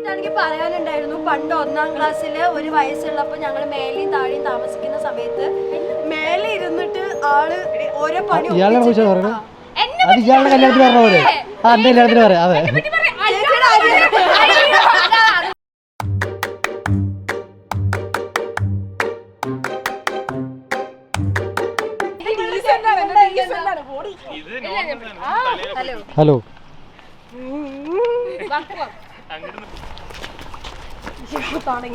എനിക്കാണെങ്കിൽ പറയാനുണ്ടായിരുന്നു, പണ്ട് 1ാം ക്ലാസ്സിൽ ഒരു വയസ്സുള്ളപ്പോൾ ഞങ്ങൾ മേലെയും താഴെയും താമസിക്കുന്ന സമയത്ത് മേലെ ഇരുന്നിട്ട് ആള് ഓരോ പണി ഇയാളുടെ കല്യാണത്തിന് പറഞ്ഞ പോലെ എന്റെ കല്യാണത്തിന് പറയാം. അതെ, ഹലോ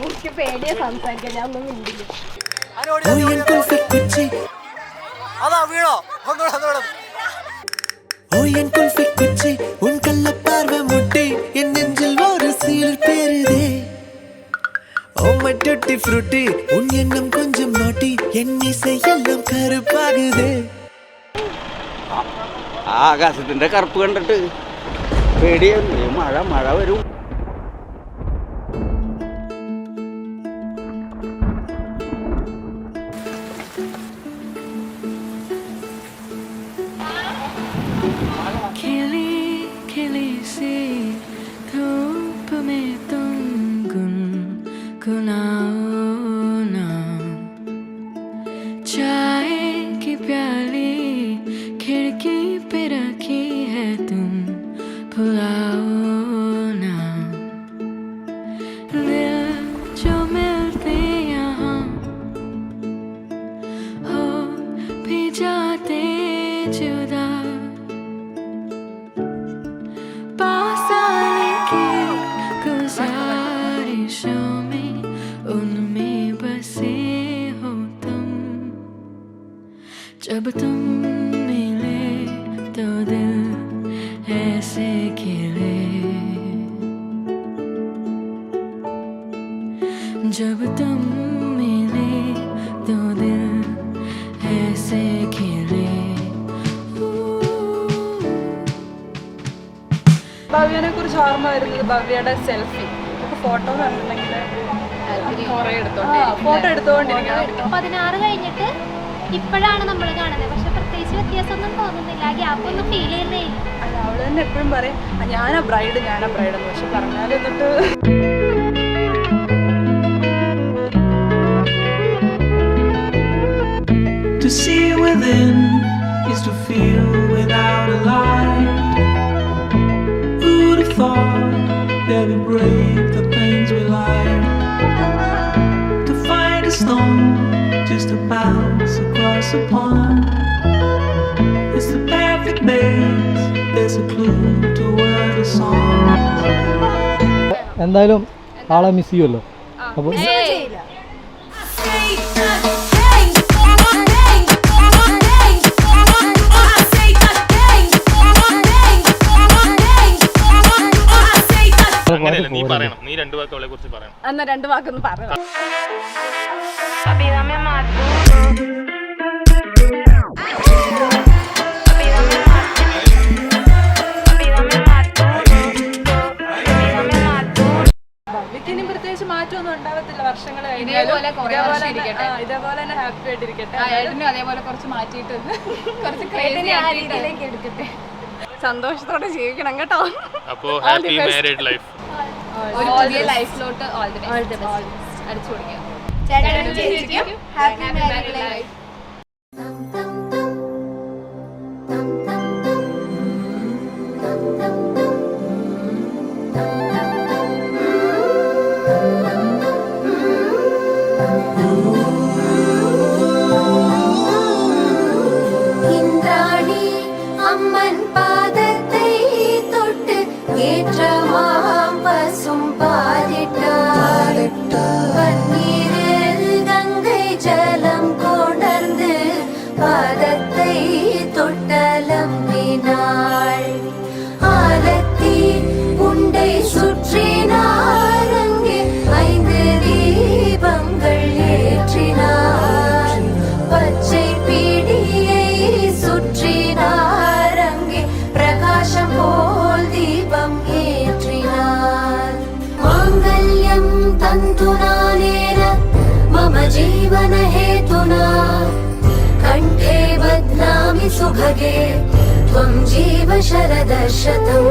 എനിക്ക് പേടിയെ സംസാരിക്കാൻ ഞാൻ ഒന്നും മിണ്ടില്ല. கொஞ்சம் நாட்டி என் இசையெல்லாம் கருப்பாகுதே. ആകാശത്തിന്റെ കറുപ്പ് കണ്ടിട്ട് പേടിയാണ്. മഴ വരും. चाय की प्याली खिड़की पे रखी है, तुम भुलाओ ना. दिल जो मिलते यहाँ हो भी जाते जुदा, पास आने की गुजारिशों में उनमें बसे हो तुम. जब तुम मिले तो दिल ऐसे खिले, जब तुम मिले तो दिल ऐसे खिले. ഭവ്യനെ കുറിച്ച് ഓർമ്മ വരുന്നത് ഭവ്യയുടെ സെൽഫി ഫോട്ടോ കണ്ടിട്ടുണ്ടെങ്കിൽ ഫോട്ടോ എടുത്തോണ്ടിരിക്കണം. 16 കഴിഞ്ഞിട്ട് ഇപ്പോഴാണ് നമ്മൾ കാണുന്നത്, പക്ഷെ പ്രത്യേകിച്ച് വ്യത്യാസമൊന്നും തോന്നുന്നില്ല. ഗ്യാപ്പ് ഒന്നും ഫീൽ ചെയ്യുന്നേ ഇല്ല. അല്ല, അവള് തന്നെ എപ്പോഴും പറയും ഞാനാ ബ്രൈഡ് എന്ന്. പക്ഷെ പറഞ്ഞാൽ എന്നിട്ട് To see within is to feel without a light. Who'd have thought that we break the things we like? To find a stone just to bounce across the pond. It's the perfect maze. There's a clue to where the song. എന്തായാലും ആളെ miss ചെയ്യുമല്ലോ. അപ്പോൾ നീ പറയണം, നീ 2 വാക്ക് അവളെ കുറിച്ച് പറയണം. എന്നാ 2 വാക്കൊന്ന് പറയണം. ഭവ്യക്കിനും പ്രത്യേകിച്ച് മാറ്റമൊന്നും ഉണ്ടാവത്തില്ല. വർഷങ്ങൾ ഇതേപോലെ തന്നെ ഹാപ്പി ആയിട്ടിരിക്കട്ടെ. അതേപോലെ കുറച്ച് മാറ്റിയിട്ട് കുറച്ച് രീതിയിലേക്ക് എടുക്കട്ടെ. സന്തോഷത്തോടെ ജീവിക്കണം കേട്ടോ. അപ്പോൾ ഹാപ്പി മാരീഡ് ലൈഫ്. ഒരു പുതിയ ലൈഫിലോട്ട് ഓൾ ദി ബെസ്റ്റ്. അടിച്ചു കൊടുക്കുക. ചേട്ടനും ചേച്ചിക്കും ഹാപ്പി മാരീഡ് ലൈഫ്. இந்திராணி அம்மன் பாதத்தை தொட்டு ஏற்றமாம் பசும் பாலிட்டார். பன்னீரில் கங்கை ஜலம் கொணர்ந்து பாதத்தை தொட்டலம்பினாள். ஆலத்தி உண்டை சுற்றினார், அங்கே 5 தீபங்கள் ஏற்றினார். பச்சை பீடியை சுற்றினார், அங்கே பிரகாசம் போல் தீபம் ஏற்றினார். மாங்கல்யம் தந்துனானேன மம ஜீவன ஹேதுனா, கண்டே பத்னாமி சுபगे त्वं जीव शरदशतम्.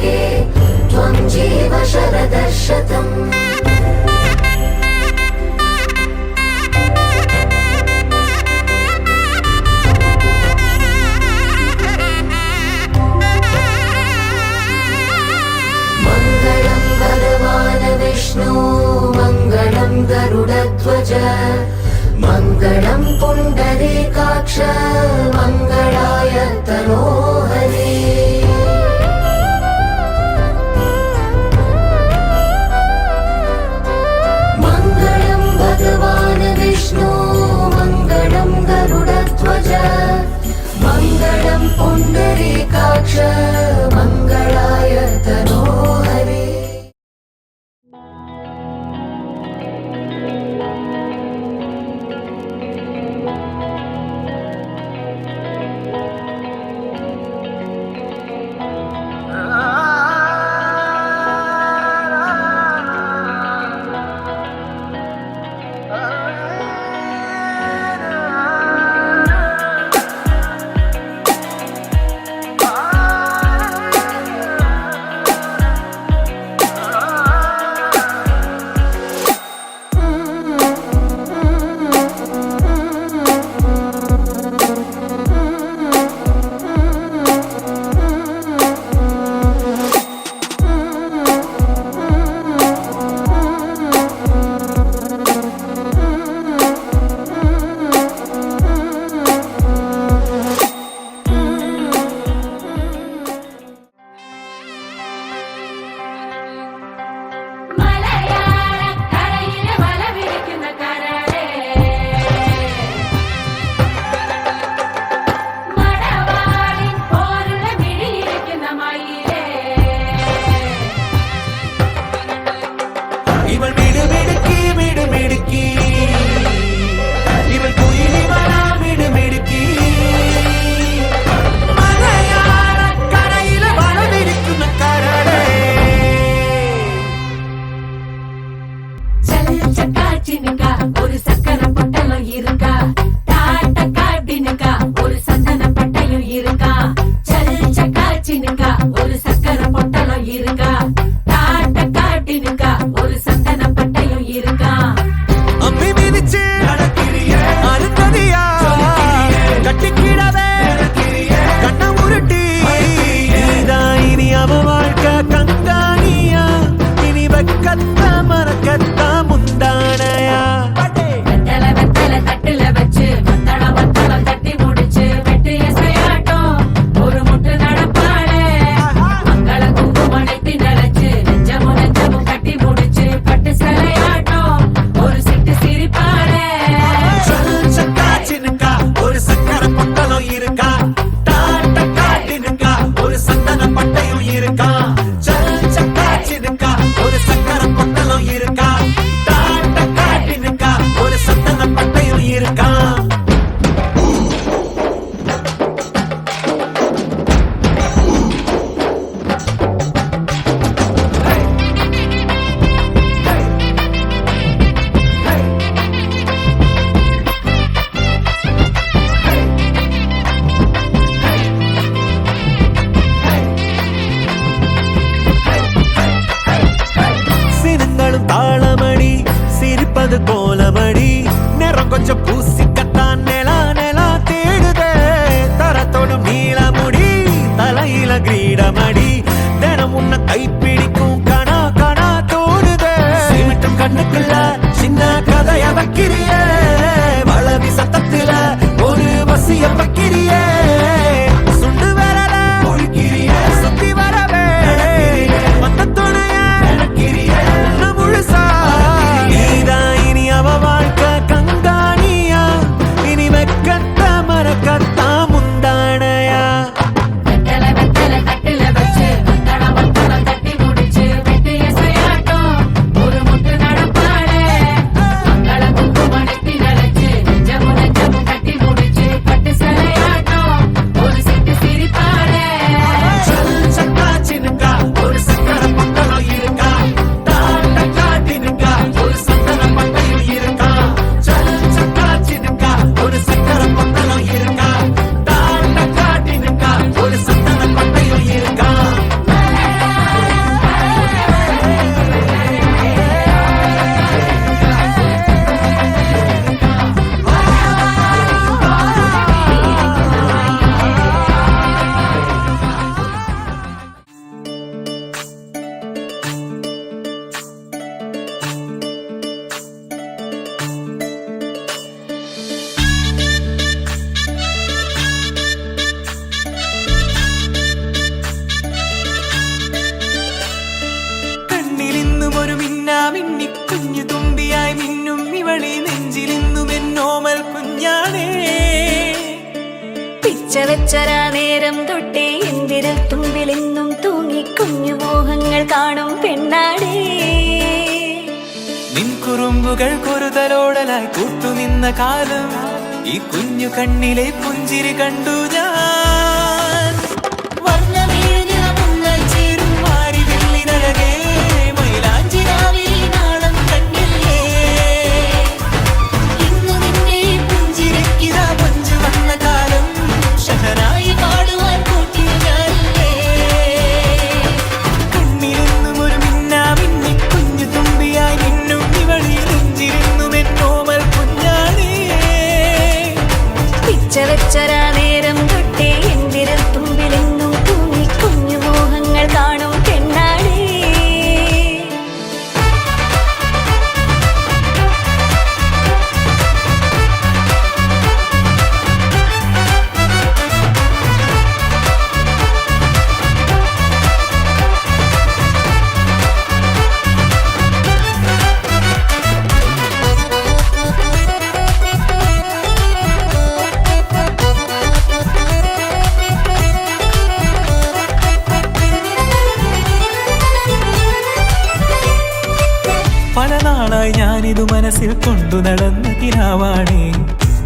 लोके त्वं जीव शरदर्शतम् मङ्गलं भगवान् विष्णु मङ्गलं गरुडध्वज मङ्गलं पुण्डरीकाक्ष मङ्गलाय तनोहरे मङ्गलं भगवान् विष्णु मङ्गलं गरुडध्वज मङ्गलं पुण्डरीकाक्ष मङ्गलाय तनोहरे ஒரு சக்கர பொட்டலம் இருக்கா டாட்ட காட்டினுக்கா ஒரு சந்தன பட்டையும் இருக்கா சல் சக்காச்சினுக்கா ஒரு சக்கர பொட்டலம் இருக்கா டாட்ட காட்டினுக்கா ஒரு சந்தன பட்டையும் இருக்கா அம்மி மிதிச்சு நடக்கிறியே அருந்ததியா கட்டிக்கிடவே கண்ண உருட்டி நீதான் இனி அவ வாழ்க்கை கங்காணியா இனி வெக்கத்த மறக்கத்த முந்தானையா வெத்தல தட்டுல வச்சு வத்தளம் தட்டி முடிச்சு வெட்டு எசையாட்டம் ஒரு முட்டு நடப்பாளே மங்கள குங்குமடைத்தி நினைச்சு நெஞ்சமும் கட்டி முடிச்சு பட்டு சிலையாட்டம் ஒரு சிட்டு சிரிப்பாளே சக்காச்சினுக்கா ஒரு சக்கர பொட்டலம் இருக்கா டாட்ட காட்டினுக்கா ஒரு சந்தன பட்டையும் இருக்கா சக்காச்சினுக்கா ஒரு சக்கர பொட்டலம் இருக்கா டாட்ட காட்டினுக்கா ஒரு சந்தன பட்டையும் இருக்கா சினங்களும் தாளமடி சிரிப்பது கோலமடி நேரம் கொஞ்சம் பூசிக்கத்தான் நிலா தேடுதே தரத்தோடும் நீளமுடி தலையில கிரீடமடி தினம் உன்னை கைப்பிடிக்கும் கணா தோடுதே சிமிட்டும் கண்ணுக்குள்ள சின்ன கதைய வைக்கிறியே வளவி சத்தத்துல ஒரு வசிய வைக்கிறியே சுண்டு வரல ஒழுக்கிறியே சுத்தி வரவே மத்த துணைய உன்னை முழுசா நீதான் இனி அவ வாழ்க்கை கங்காணியா இனி வெக்கத்த மறக்கத்தா முந்தானையா வெத்தல தட்டுல வச்சு வத்தளம் தட்டி முடிச்சு வெட்டு எசையாட்டம் ஒரு முட்டு நடப்பாளே மங்கள குங்குமடைத்தி പിച്ചവെച്ചരാ നേരം തൊട്ടേ എന്തിരൽ തുമ്പിലെന്നും തൂങ്ങി കുഞ്ഞു മോഹങ്ങൾ കാണും പെണ്ണാടേ. നിൻ കുറുമ്പുകൾ കുറുതലോടലായി കൂട്ടുനിന്ന കാലം ഈ കുഞ്ഞു കണ്ണിലെ പുഞ്ചിരി കണ്ടു ഞാൻ. വർണ്ണമേഞ്ഞ മുങ്ങൽ ചേരും മാറി വെള്ളിനഴകേ മൈലാഞ്ചിരാവിൽ നാളം കണ്ടില്ലേ. ഇന്നു നിന്നെ പുഞ്ചിരിക്കിതാ പഞ്ചു വന്ന കാലം ഷഹനായി പാടുവാൻ കൂട്ടി ഞാനില്ലേ. കണ്ണിലെന്നും ഒരു മിന്നാ മിന്നി കുഞ്ഞു തുമ്പിയായി നിന്നും ഇവളി നെഞ്ചിരുന്നും എന്നോമൽ കുഞ്ഞാണേ. പിച്ചവെച്ചരാ നേരം തൊട്ടേ എന്തിരൽ തുമ്പിലെന്നും തൂങ്ങി കുഞ്ഞു മോഹങ്ങൾ കാണും പെണ്ണാടേ. പല നാളായി ഞാനിതു മനസ്സിൽ കൊണ്ടു നടന്ന കിനാവാണേ.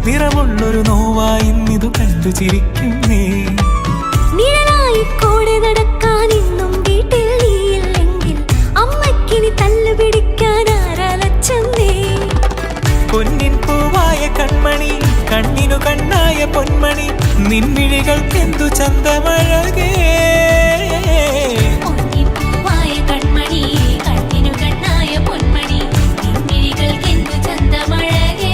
നിറമുള്ളൊരു നോവായി ഇന്നിതു കണ്ടു ചിരിക്കുന്നേ. നിഴലായി കൂടെ നടക്കാൻ ഇന്നും വീട്ടിൽ നീയില്ലെങ്കിൽ അമ്മക്കിനി തല്ലു പിടിക്കാൻ ആരാലച്ചമ്മേ. പൊന്നിൻ പൂവായ കൺമണി കണ്ണിനു കണ്ണായ പൊന്മണി നിൻമിഴികൾക്കെന്തു ചന്തമഴകേ. പൊന്നിപ്പൂവായ കൺമണി കണ്ണിനു കണ്ണായ പൊന്മണി നിൻമിഴികൾക്കെന്തു ചന്തമഴകേ.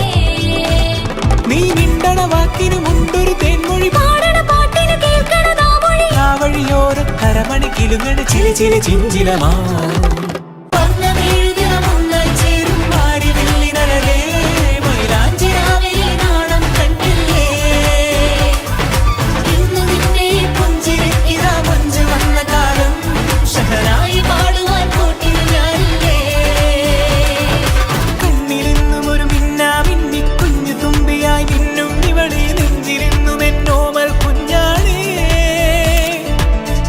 നീ മിണ്ടണ വാക്കിനു മുണ്ടൊരു തേൻമൊഴി പാടണ പാട്ടിനു കേൾക്കണതാ മൊഴി. ആ വഴിയോര കരമണി കിലുങ്ങണ ചില ചില ചിഞ്ചിലമാ.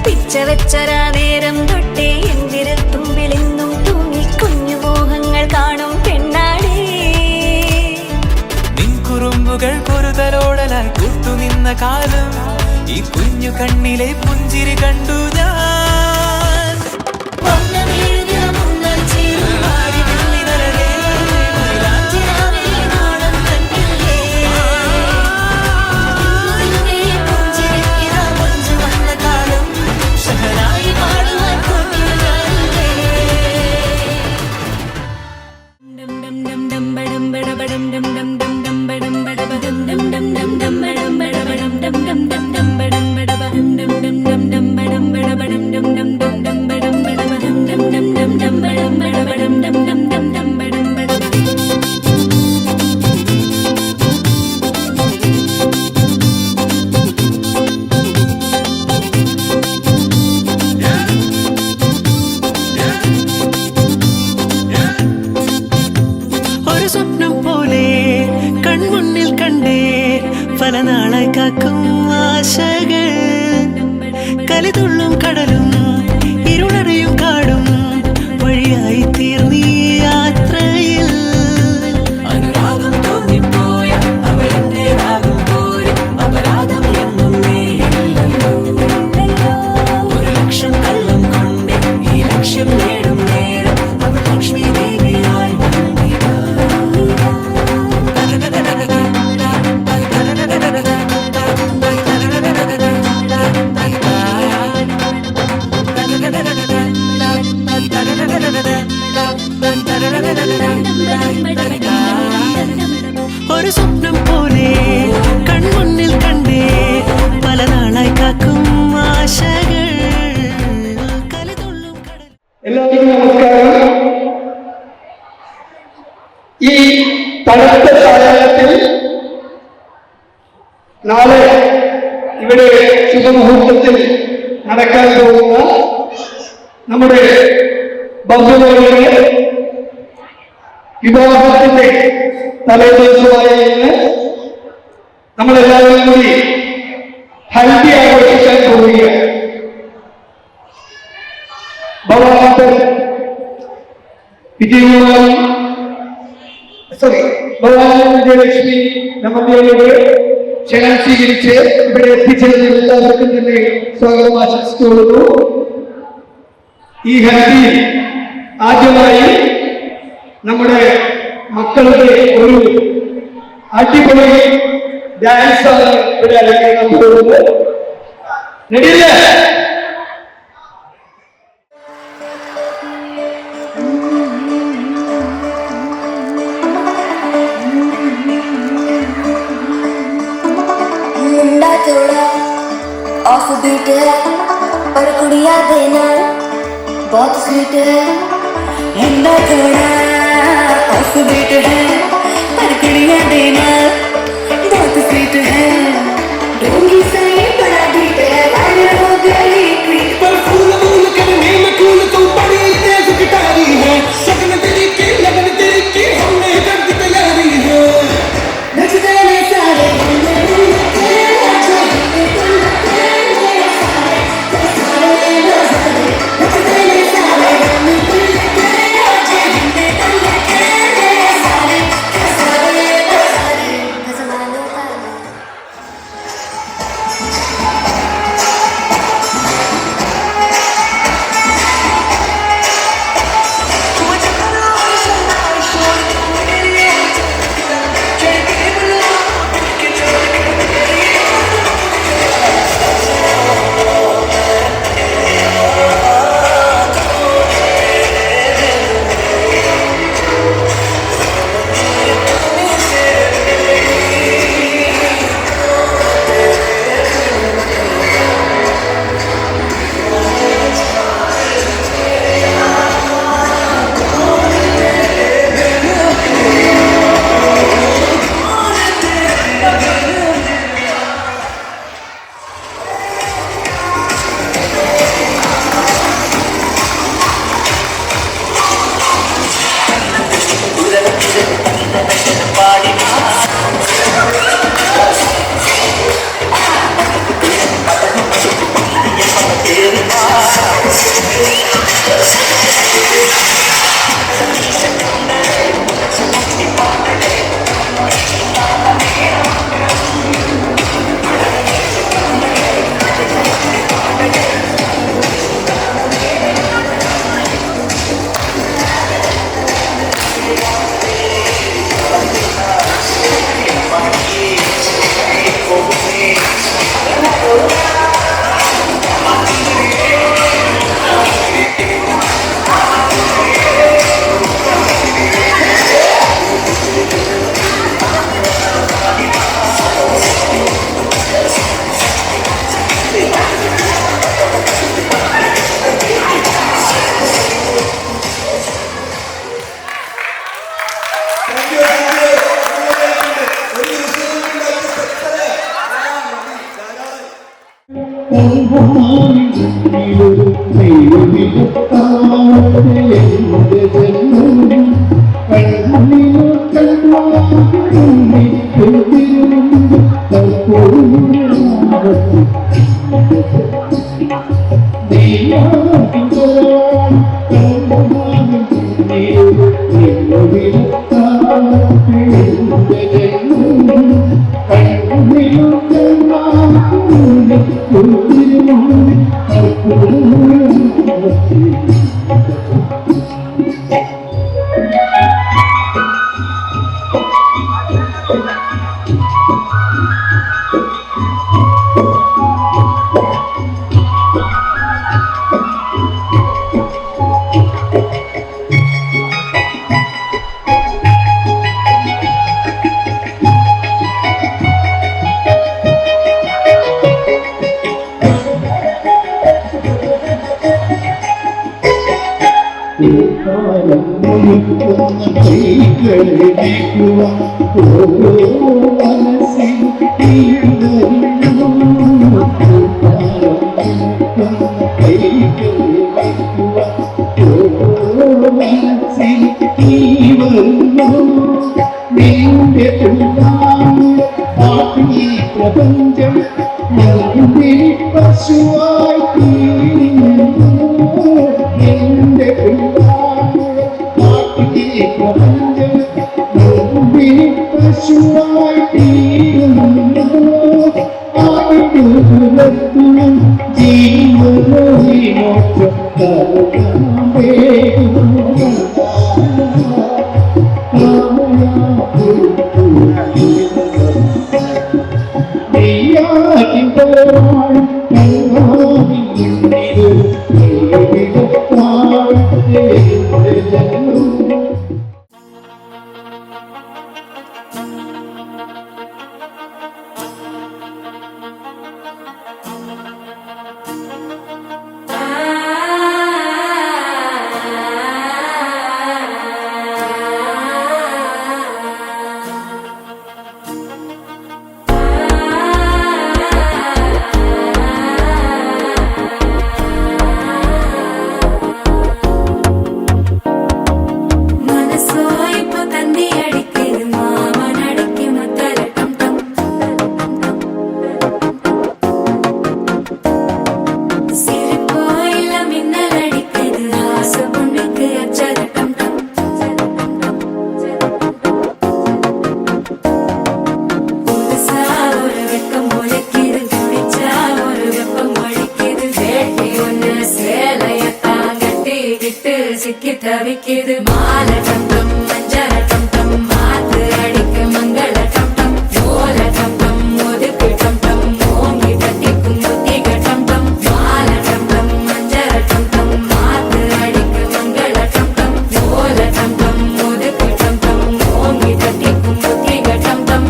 പിച്ചവെച്ചരാ നേരം തൊട്ടേ എന്തിരൽ തുമ്പിലെന്നും തൂങ്ങി കുഞ്ഞു മോഹങ്ങൾ കാണും പെണ്ണാടേ. നിൻ കുറുമ്പുകൾ കുറുതലോടലായി കൂട്ടുനിന്ന കാലം ഈ കുഞ്ഞു കണ്ണിലെ പുഞ്ചിരി കണ്ടു ഞാൻ. വർണ്ണമേഞ്ഞ മുങ്ങൽ ചേരും മാറി വെള്ളിനഴകേ മൈലാഞ്ചിരാവിൽ നാളം കണ്ടില്ലേ. ഇന്നു നിന്നെ പുഞ്ചിരിക്കിതാ പഞ്ചു വന്ന കാലം ഷഹനായി പാടുവാൻ കൂട്ടി ഞാനില്ലേ. ഡം ഡം ഡം ഡം ബടം ബടബടം ഡം ഡം ഡം ഡം ബടം ബടബടം ഡം ഡം ഡം ഡം ബടം ബടബടം ഡം ഡം ഡം ഡം ബടം ബടബടം ഡം ഡം ഡം ഡം ബടം ബടബടം ഡം ഡം ഡം ഡം ബടം ബടബടം ഡം ഡം ഡം ഡം ബടം ബടബടം ഡം ഡം ഡം ഡം ബടം ബടബടം. ഒരു സ്വപ്നം പോലെ കൺമുന്നിൽ കണ്ടേ പല നാളായി കാക്കും ആശകൾ. കലിതുള്ളും കടലും ഇരുളറിയും കാടും വഴിയായി തീർന്നീ യാത്രയിൽ. അനുരാഗം തോന്നിപ്പോയ അവളെന്റേതാകും പോരും അപരാധം എന്നും നേരില്ലല്ലോ. ഒരു ലക്ഷം കള്ളം കൊണ്ട് ഈ ലക്ഷ്യം നേടും നേരം അവൾ ലക്ഷ്മി ദേവിയായി വന്നിതാ. ഒരു സ്വപ്നം പോലെ കൺമുന്നിൽ കണ്ടേ പല നാളായി കാക്കും ആശകൾ. കലിതുള്ളും കടൽ. എല്ലാവർക്കും നമസ്കാരം. ഈ തണുത്ത സായാഹ്നത്തിൽ നാളെ ഇവിടെ ശുഭമുഹൂർത്തത്തിൽ നടക്കാൻ പോകുന്ന നമ്മുടെ ബന്ധുക്കളുടെ വിവാഹത്തിന്റെ തലേദിവസമായ ഇന്ന് നമ്മളെല്ലാവരും കൂടി ഹൽദി ആഘോഷിക്കാൻ പോവുകയാണ്. ഭഗവാൻ വിജയകുമാരി ഭഗവാൻ വിജയലക്ഷ്മി നമ്മളുടെ ക്ഷണം സ്വീകരിച്ച് ഇവിടെ എത്തിച്ചേർന്ന എല്ലാവർക്കും തന്നെ സ്വാഗതം ആശംസിച്ചുകൊള്ളുന്നു. ഈ ഹൽദിയിൽ ആദ്യമായി നമ്മുടെ മക്കളുടെ ഒരു അടിപൊളി ഡാൻസാണ് ഇവിടെ അലങ്കരിക്കാൻ പോകുന്നത്. റെഡിയല്ലേ? मुंडा थोड़ा ऑफ बीट है पर कुड़िया देना बहुत स्वीट है. मुंडा थोड़ा ऑफ बीट है पर कुड़िया देना बहुत स्वीट है. डोंगी से बड़ा बीट है वायरल हो गई ट्वीट पर फूल फूल करने में कूल तू बड़ी तेज गिटारी है. शगन तेरी की लगन तेरी की हमने कर दी तैयारी है. नचते में सारे പ്രപഞ്ചം പശുവായി തീരുന്നു എന്റെ പശുവായി തീരുന്നു சிக்கி தவிக்குது மால டம் டம் மஞ்சள டம் டம் மாத்து அடிக்க மங்கள டம் டம் ஓல டம் டம் ஒதுக்கு டம் டம் ஓங்கி தட்டிக்கும் முத்திக டம் டம் மால டம் டம் மஞ்சள டம் டம் மாத்து அடிக்க மங்கள டம் டம் ஓல டம் டம் ஒதுக்கு டம் டம் ஓங்கி தட்டிக்கும் முத்திக டம் டம்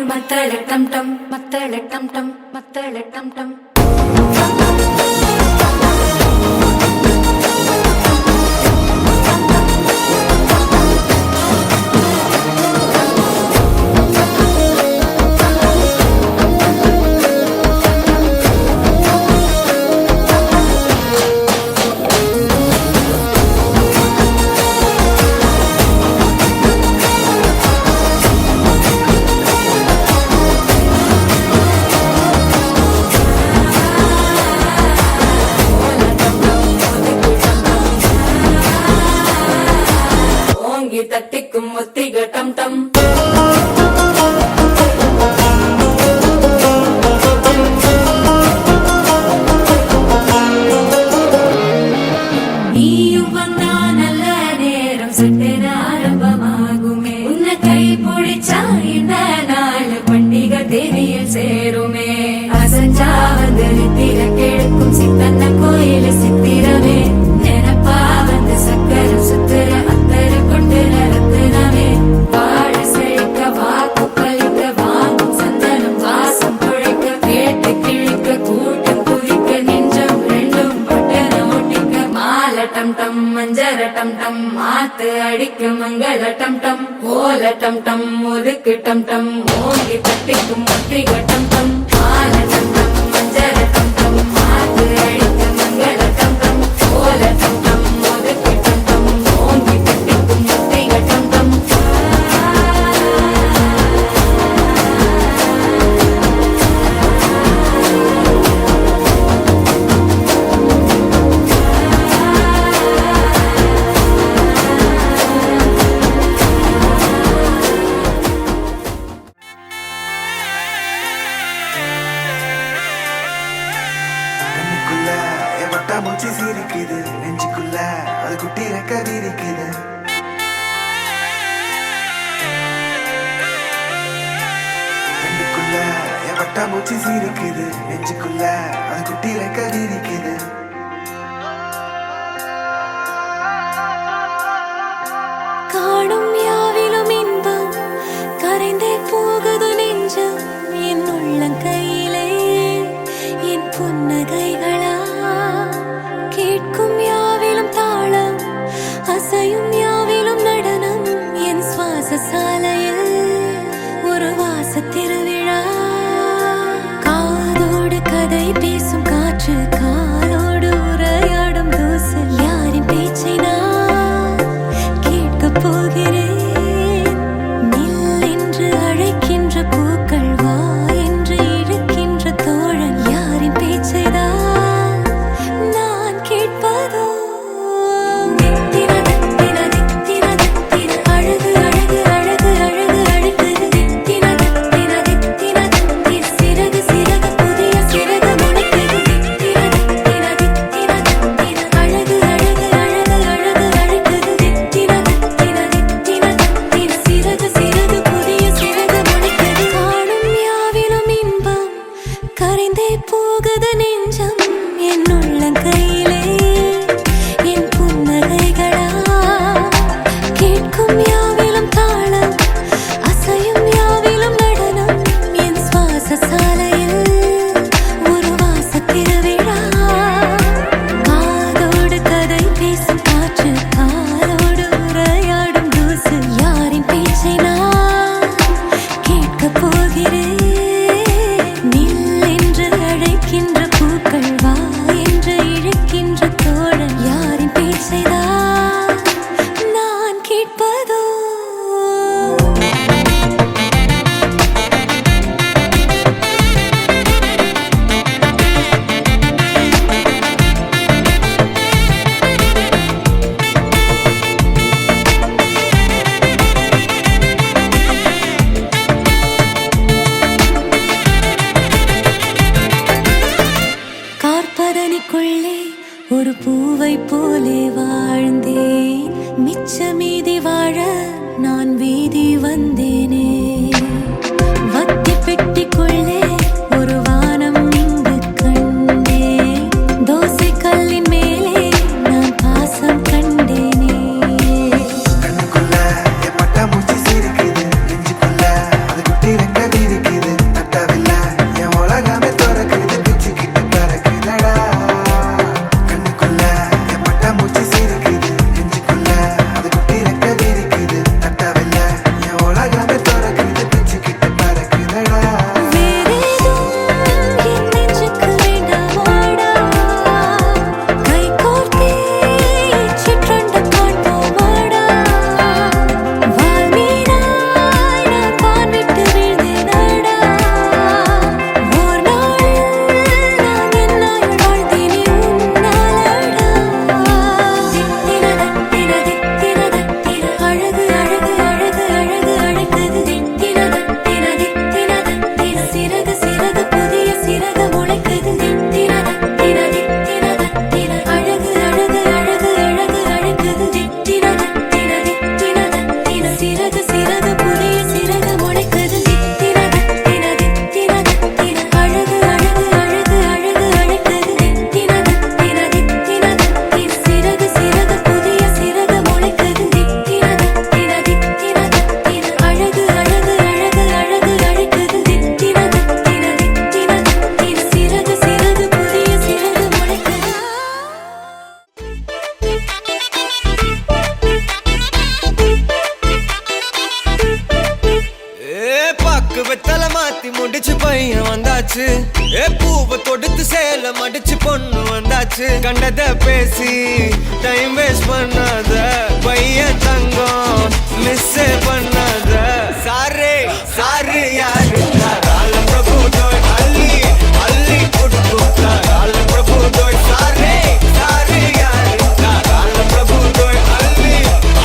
மத்தள டம் டம் மத்தள டம் டம் மத்தள டம் டம் தட்டிக்கும் முத்திக டம் டம் நீயும் வந்தா நல்ல நேரம் சட்டென ஆரம்பமாகுமே உன்னை கை பிடிச்சா இந்த நாள் பண்டிகை தேதியில் சேருமே அசஞ்சா வந்து நித்திர கெடுக்கும் சித்தன்ன கோயில சித்திரமே நினைப்பா வந்து சக்கரம் சுத்துற டம் டம் மஞ்சர டம் டம் மாத்து அடிக்க மங்கள டம் டம் ஓல டம் டம் ஒதுக்கு டம் டம் ஓங்கி தட்டிக்கும் முத்திக டம் டம் மால டம் டம் மஞ்சர டம் டம் மாத்து அடிக்க மங்கள டம் டம் ஓல டம் டம் ஒதுக்கு டம் டம் ஓங்கி தட்டிக்கும் முத்திக டம் டம் மூச்சு சிரிக்குது நெஞ்சுக்குள்ள அது குட்டி ரெக்க விரிக்குது கண்ணுக்குள்ள என் வட்டா மூச்சு சிரிக்குது நெஞ்சுக்குள்ள அது குட்டி ரெக்க விரிக்குது காணும் யாவிலும் இன்பம் கரைந்தே போகுது நெஞ்சம் என் உள்ளங்கையிலே என் புன்னகைகளா கேட்கும் யாவிலும் தாளம் அசையும் யாவிலும் நடனம் என் சுவாச சாலையில் வாழ்ந்தேன் மிச்சமீதி வாழ நான் வீதி வந்தேனே வத்தி பெட்டிக்குள்ளே ஒரு வானம் இங்கு கண்டே தோசை கல்லின் மேலே நான் பாசம் கண்டேனே கண்ணுக்குள்ள என் பட்டாம்பூச்சி சிரிக்குது நெஞ்சுக்குள்ள அது குட்டி ரெக்கடி இருக்குது தட்டவில்லை என் உலகமே திறக்குது பிச்சுக்கிட்டு பறக்குதடா கண்ணுக்குள்ள என் பட்டாம்பூச்சி சிரிக்குது நெஞ்சுக்குள்ள அது குட்டி ரெக்கடி இருக்குது தட்டவில்லை என் உலகமே திறக்குது பிச்சுக்கிட்டு பறக்குதடா வேறேதும் என் நெஞ்சுக்கு வேண்டாமாடா கை கோர்த்தே சிற்றண்ட காண்போமாடா வால்மீனாய் நான் வான் விட்டு வீழ்ந்தேனடா ஓர் நாளில் நான் என்னாய் வாழ்ந்தேனே உன்னாலடா தித்தினதத்தினதத்தின அழகு அழகு அழகு அழகு அழைத்தது தித்தினதத்தினதத்தின சிறகு சிறகு புதிய சிறகு முளைக்குது தித்தினதத்தின அழகு அழகு அழகு அழகு அழைக்குது தித்தினதத்தின சிறகு சிறகு புதிய சிறகு முளைக்குது தித்தினதத்தின அழகு அழகு அழகு அழகு அழைக்குது தித்தினதத்தின சிறகு சிறகு புதிய சிறகு முளைக்குது தித்தினதத்தின அழகு அழகு அழகு அழகு அழைக்குது தித்தினதத்தின சிறகு சிறகு புதிய சிறகு முளைக்குது பாக்கு வெத்தல மாத்தி முடிச்சு பையன் வந்தாச்சு பூவை தொடுத்து சேல மடிச்சு பொண்ணு வந்தாச்சு கண்டத பேசி டைம் வேஸ்ட் பண்ணாத பையன் தங்கம் மிஸ் பண்ணாத சாரே சாரு யாரு கால பிரபு தோய் அள்ளி அள்ளி கொடுத்தா கால பிரபு தோய் சாரே சாரு யாரு கால பிரபு தோய் அள்ளி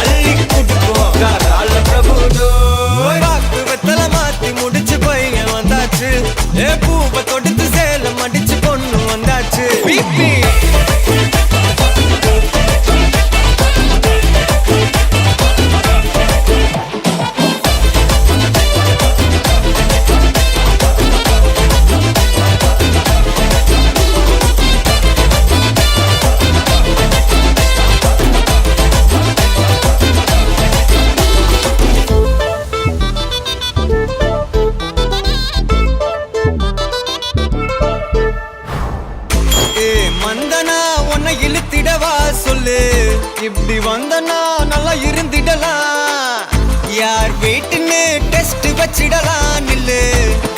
அள்ளி கொடுத்தா கால பிரபு தோய் பாக்கு வெத்தல மாத்தி முடிச்சு பையன் வந்தாச்சு பூவை தொடுத்து சேல மடிச்சு பொண்ணு வந்தாச்சு பிபி மந்தனா உன்னை இழுத்திடவா சொல்லு இப்படி வந்தனா நல்லா இருந்திடலாம் யார் வீட்டுன்னு டெஸ்ட் வச்சிடலாம் நில்லு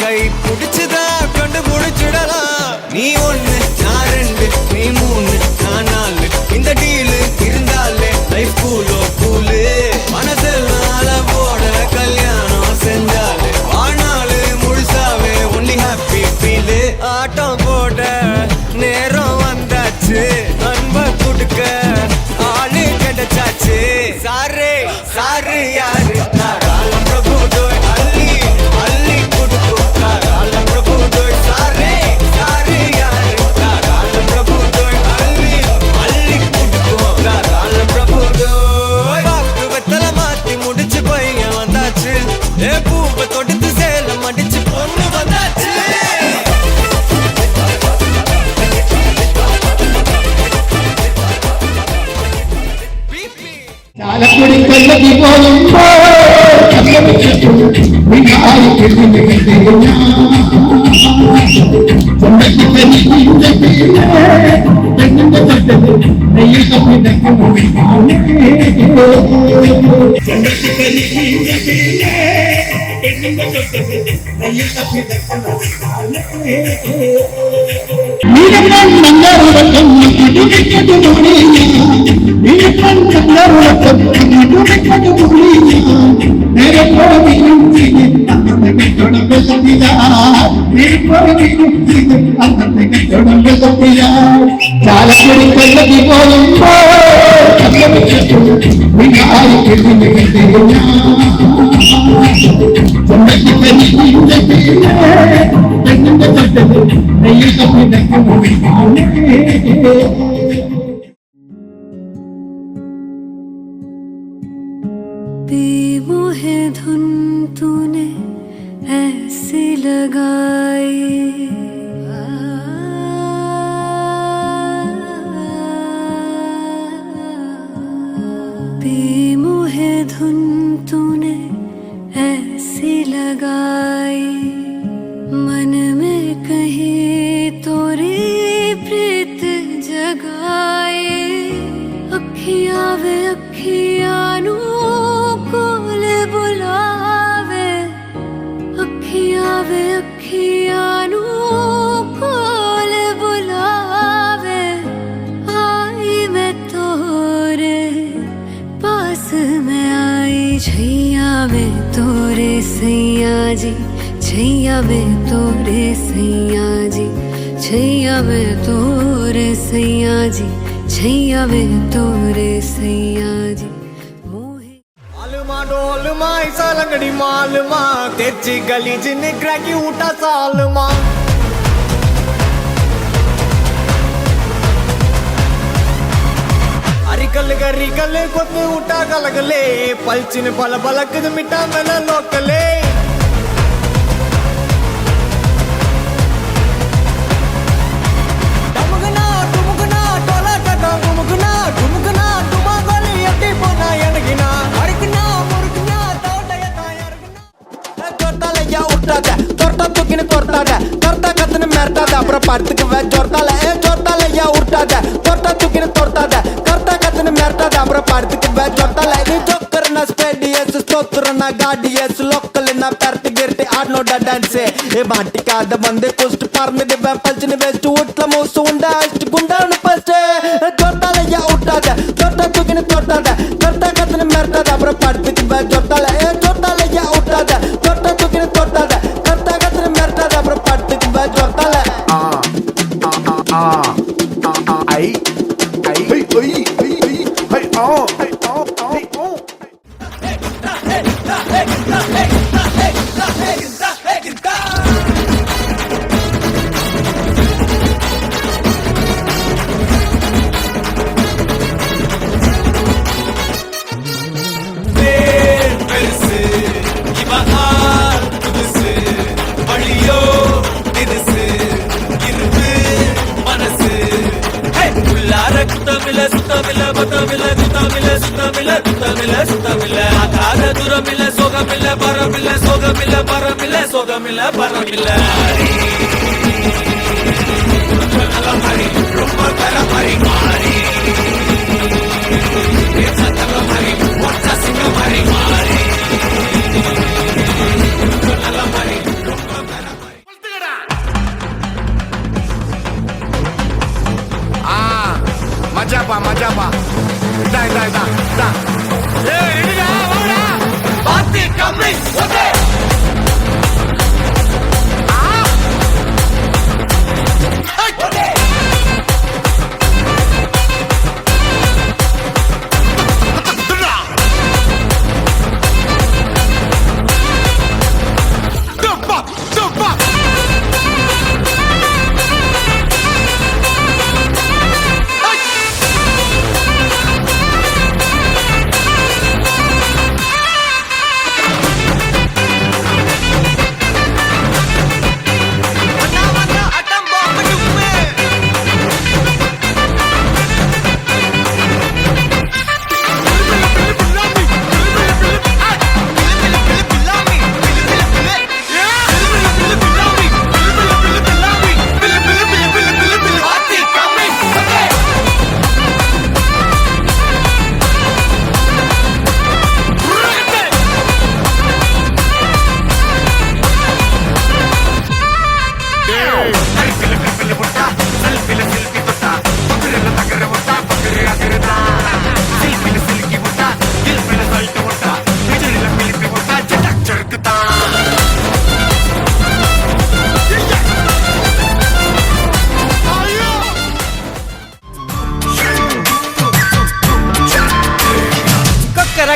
கை பிடிச்சுதா கண்டு முடிச்சிடலாம் நீ ஒண்ணு நான் ரெண்டு நீ மூணு நான் நாலு இந்த டீலு இருந்தாலே லைஃப் கூலோ கூலு மனசெல்லாம் போட கல்யாணம் செஞ்சாலே ஆனாலு முழுசாவே ஒன்லி ஹாப்பி ஃபீலு ஆட்டம் போட நேரம் வந்தாச்சு அன்ப கொடுக்க ஆளு கிடைச்சாச்சு சாரே சாரு யாரு காலம் பிரபு தோய் அள்ளி அள்ளி கொடுத்தா காலம் பிரபு தோய் சாரே சாரு யாரு காலம் பிரபு தோய் அள்ளி அள்ளி கொடுத்தா காலம் பிரபு தோய் பாக்கு வெத்தல மாத்தி முடிச்சு பையன் வந்தாச்சு பூவை தொடுத்து சேல மடிச்சு பொண்ணு வந்தாச்சு ചാലക്കുടി കൊല്ലതി പോകുമ്പോ ചാലക്കുടി കൊല്ലതി പോകുമ്പോ बेमोहे धुन तूने ऐसी लगाई बेमोहे धुन तूने ऐसी लगाई मन में कहीं तोरी प्रीत जगाए अखियां वे अखियां नू कोल बुलावे अखियां वे अखियां नू कोल बुलावे आई मैं तोरे पास में आई छैया में तोरे सैया जी छैया में तोरे सैया जी छैया में तोरे सैया जी छैया में तोरे सैया जी मालमा डोलमा ऐसा लंगड़ी मालमा तेजी गली जिन क्रैकी उठा सालमा अरिकल गरिकल कोत उठा कलगले पलचिन पल बलक मिटा मेला लोकले படுத்துக்கு ஜோர்த்தால ஜோர்த்தால யா உருட்டாத தொட்டா தூக்கின தொர்த்தாத கர்த்தா கத்துன மேர்த்தாத அப்புறம் படுத்துக்கு ஜோர்த்தால நீ ஜோக்கர்னா ஸ்டேடியஸ் ஸ்தோத்திரனா காடியஸ் லோக்கல்னா பெர்ட் கிர்ட்டி ஆடனோட டான்ஸ் ஏ மாட்டிக்காத வந்து குஸ்ட் பறந்து பல்ச்சின வெஸ்ட் உட்ல மூசு உண்டா அஷ்ட் குண்டான பஸ்ட் ஜோர்த்தால யா உருட்டாத தொட்டா தூக்கின தொர்த்தாத கர்த்தா கத்துன மேர்த்தாத அப்புறம் படுத்துக்கு ஜோர்த்தால ஜோர்த்தால யா உருட்டாத தொட்டா தூக்கின தொர்த்தாத கர்த்தா கத்துன மேர்த்தாத அப்புறம் படுத்துக்கு ஜோர்த்தால ஐ ஐ ஐ ஐ ஐ ஆ ஐ ஆ ஐ ஓ Majapa, majapa. Dai, dai, da, da. Hey, ready, ahora. Party coming. Okay. Ah. Okay.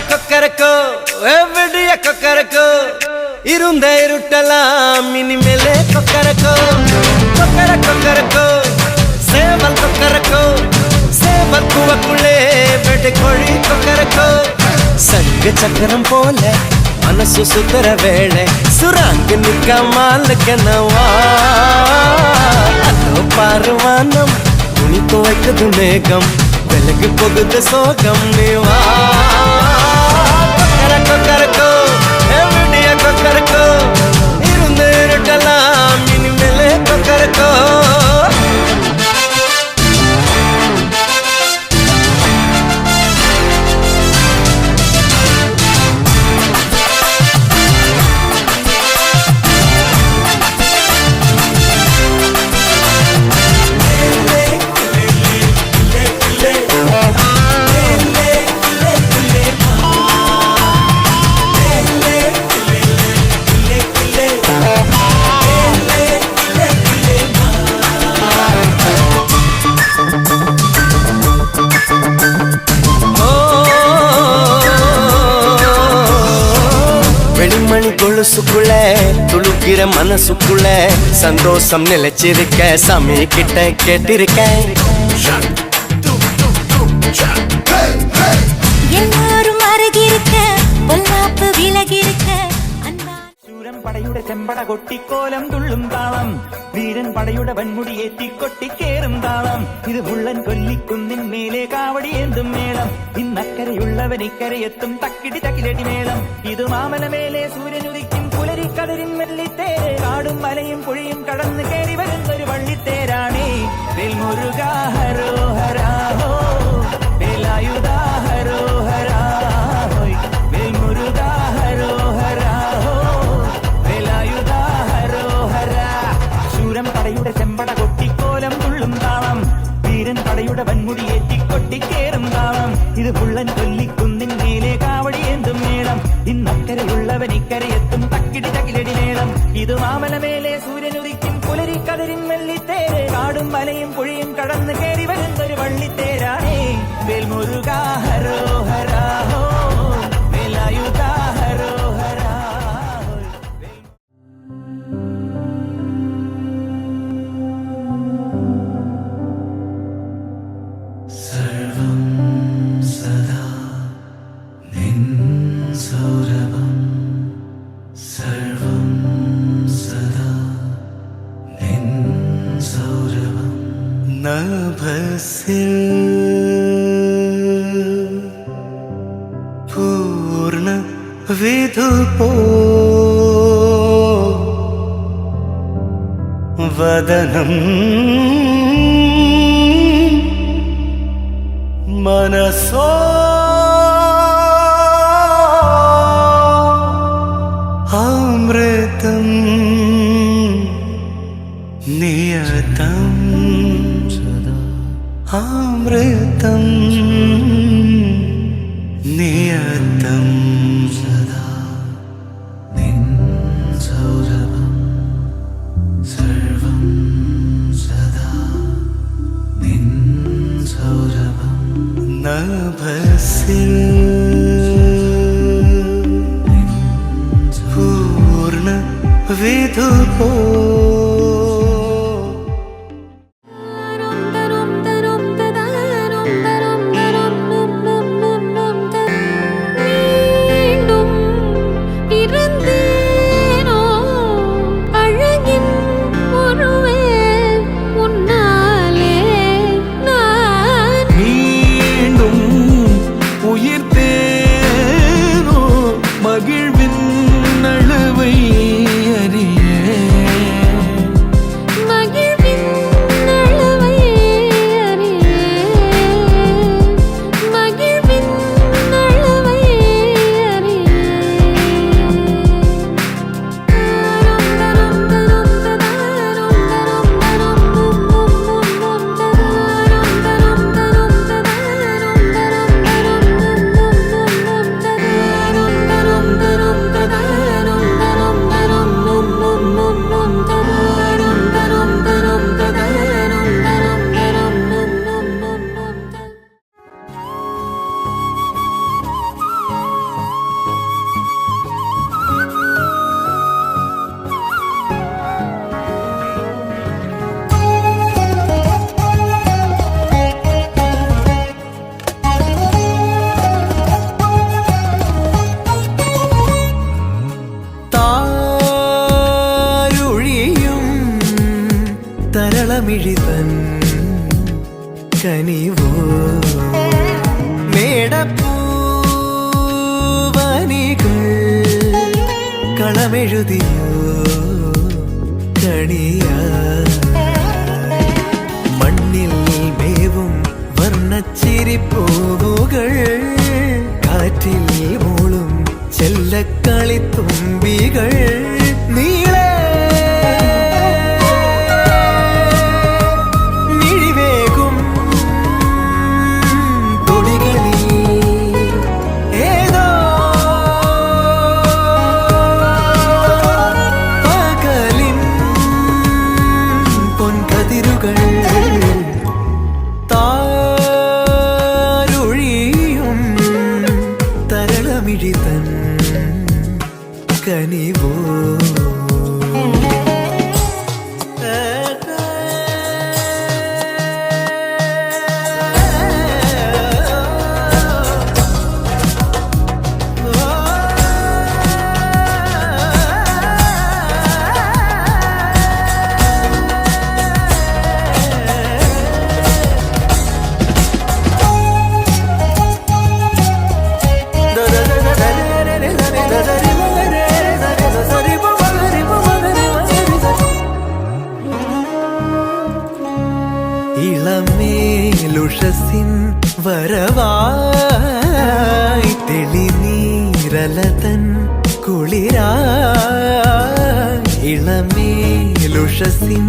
Kokkarakko எவ்வடிய Kokkarakko இருந்த இருட்டலாம் இனிமேலே கொக்கரக்கோ கொக்கரக்கோ சேவல் கொக்கரக்கோ சேவல் குவக்குள்ளே வெட்டு கோழி கொக்கரக்கோ சங்க சக்கரம் போல மனசு சுத்தர வேளை சுராங்க நிக்க மாலுக்கனவா அதோ பாருவானம் துணி துவைக்குது மேகம் விலகு போகுது சோகம் நீவா கொக்கரக்கோ எவடிய கொக்கரக்கோ இருந்து இருட்டலாம் இனிமேலே கொக்கரக்கோ வெளிமணி கொலுசுக்குள்ள துளுக்கிற மனசுக்குள்ள சந்தோஷம் நிலைச்சிருக்க சாமி கிட்ட கேட்டிருக்கேன் எல்லாரும் அருகிருக்க பொல்லாப்பு விலகிருக்க ശൂരൻ പടയുടെ ചെമ്പട കൊട്ടിക്കോലം തുള്ളും താളം വീരൻ പടയുടെ വൻമുടി ഏറ്റിക്കൊട്ടിക്കേറും താളം ഇത് മുള്ളൻ കൊല്ലിക്കുന്നിൻ മേലെ കാവടിയേന്തും മേളം ഇന്നക്കരയുള്ളവൻ ഇക്കരയെത്തും തക്കിടി തക്കിലടി മേളം ഇത് മാമലമേലെ സൂര്യനുദിക്കും പുലരിക്കടലിൻ വെള്ളിത്തേര് കാടും മലയും പുഴയും കടന്ന് കയറി വരുന്നൊരു വള്ളിത്തേരാണേ വെൽമുരുകാ ഹരോഹരാ ഹോ വേലായുധാ ഹരോഹരാ ഹോയ് വെൽമുരുകാ ഹരോഹരാ ഹോ വേലായുധാ ഹരോഹരാ ശൂരൻ പടയുടെ ചെമ്പട കൊട്ടിക്കോലം തുള്ളും താളം വീരൻ പടയുടെ വൻമുടി ഏറ്റിക്കൊട്ടിക്കേറും താളം ഇത് പുള്ളൻ കൊല്ലിക്കുന്നിൻ മേലെ കാവടിയേന്തും മേളം ഇന്നക്കരയുള്ളവൻ ഇക്കരയെത്തും തക്കിടി തകിലടി മേളം ഇത് മാമലമേലെ സൂര്യനുദിക്കും പുലരിക്കടലിൻ വെള്ളിത്തേര് കാടും മലയും പുഴയും കടന്ന് കയറി വരുന്നൊരു വള്ളിത്തേരാണേ വേൽമുരുകാ ഹരോഹരാ ഹോ വേലായുധാ ഹരോഹരാ സർവം സദാ നിൻ സൗരഭം സർവം സദാ നിൻ സൗരഭം നഭസിൽ പൂർണ്ണ വിധുപോ വദനം മനസോ അമൃതം നിയതം അമൃതം നിയതം സദാ നിൻ സൗരഭം സർവം സദാ നിൻ സൗരഭം നഭസിൽ പൂർണ്ണ വിധുപോ மகிழ்வின் நழுவை அறிய തരളമിഴിതൻ കനിവോ മേടപ്പൂവനികൾ കളമെഴുതിയോ കണിയാ മണ്ണിൽ മേവും വർണ്ണച്ചിരിപ്പൂവുകൾ കാറ്റിൽ മൂളും ചെല്ലക്കളിത്തുമ്പികൾ നീളെ മിഴിവേകും തൊടികളിൽ ഏതോ പകലിൻ പൊൻകതിരുകൾ താരൊഴിയും തരളമിഴിതൻ കനിവോ ഇളമേലുഷസിൻ വരവായി തെളിനീരലതൻ കുളിരായി ഇളമേലുഷസിൻ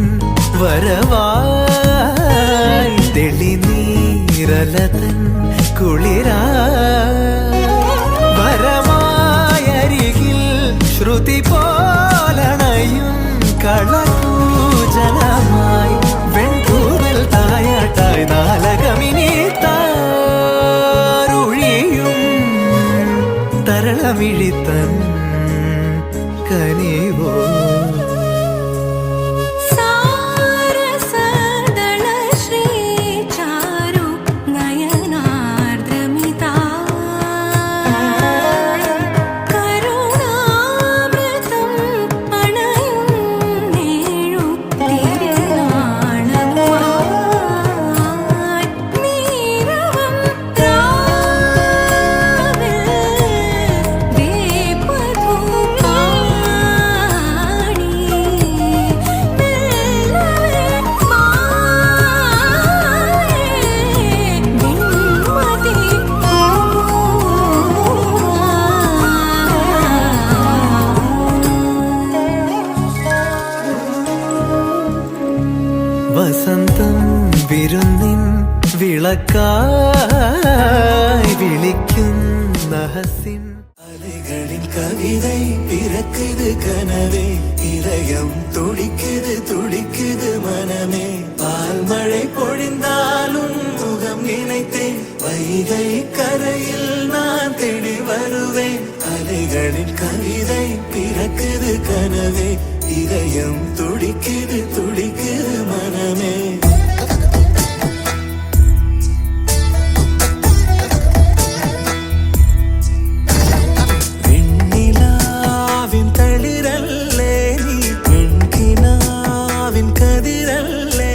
വരവായി തെളിനീരലതൻ കുളിരായി വരമായരികിൽ ശ്രുതി പോലണയും കളകൂജനമായി വെൺകൂതൽ തായാട്ടായി നാലകമിനി താരുഴിയും തരളമിഴിത്തൻ കനിവോ വസന്തം വിരുന്നിൻ വിളക്കായി വിളിക്കുന്ന ഹസിൻ അലകളിൻ കവിதை പിറക്കുது കനവേ இதயம் துடிக்குது துடிக்குது மனமே பால்மழை பொழிந்தாலும் முகம் நினைத்தேன் வைகை கரையில் நான் தேடி வருவேன் அலைகளின் கவிதை பிறக்குது கனவே இதயம் துடிக்குது துடிக்குது மனமே வெண்ணிலாவின் தளிரல்லே நீ வெண்கினாவின் கதிரல்லே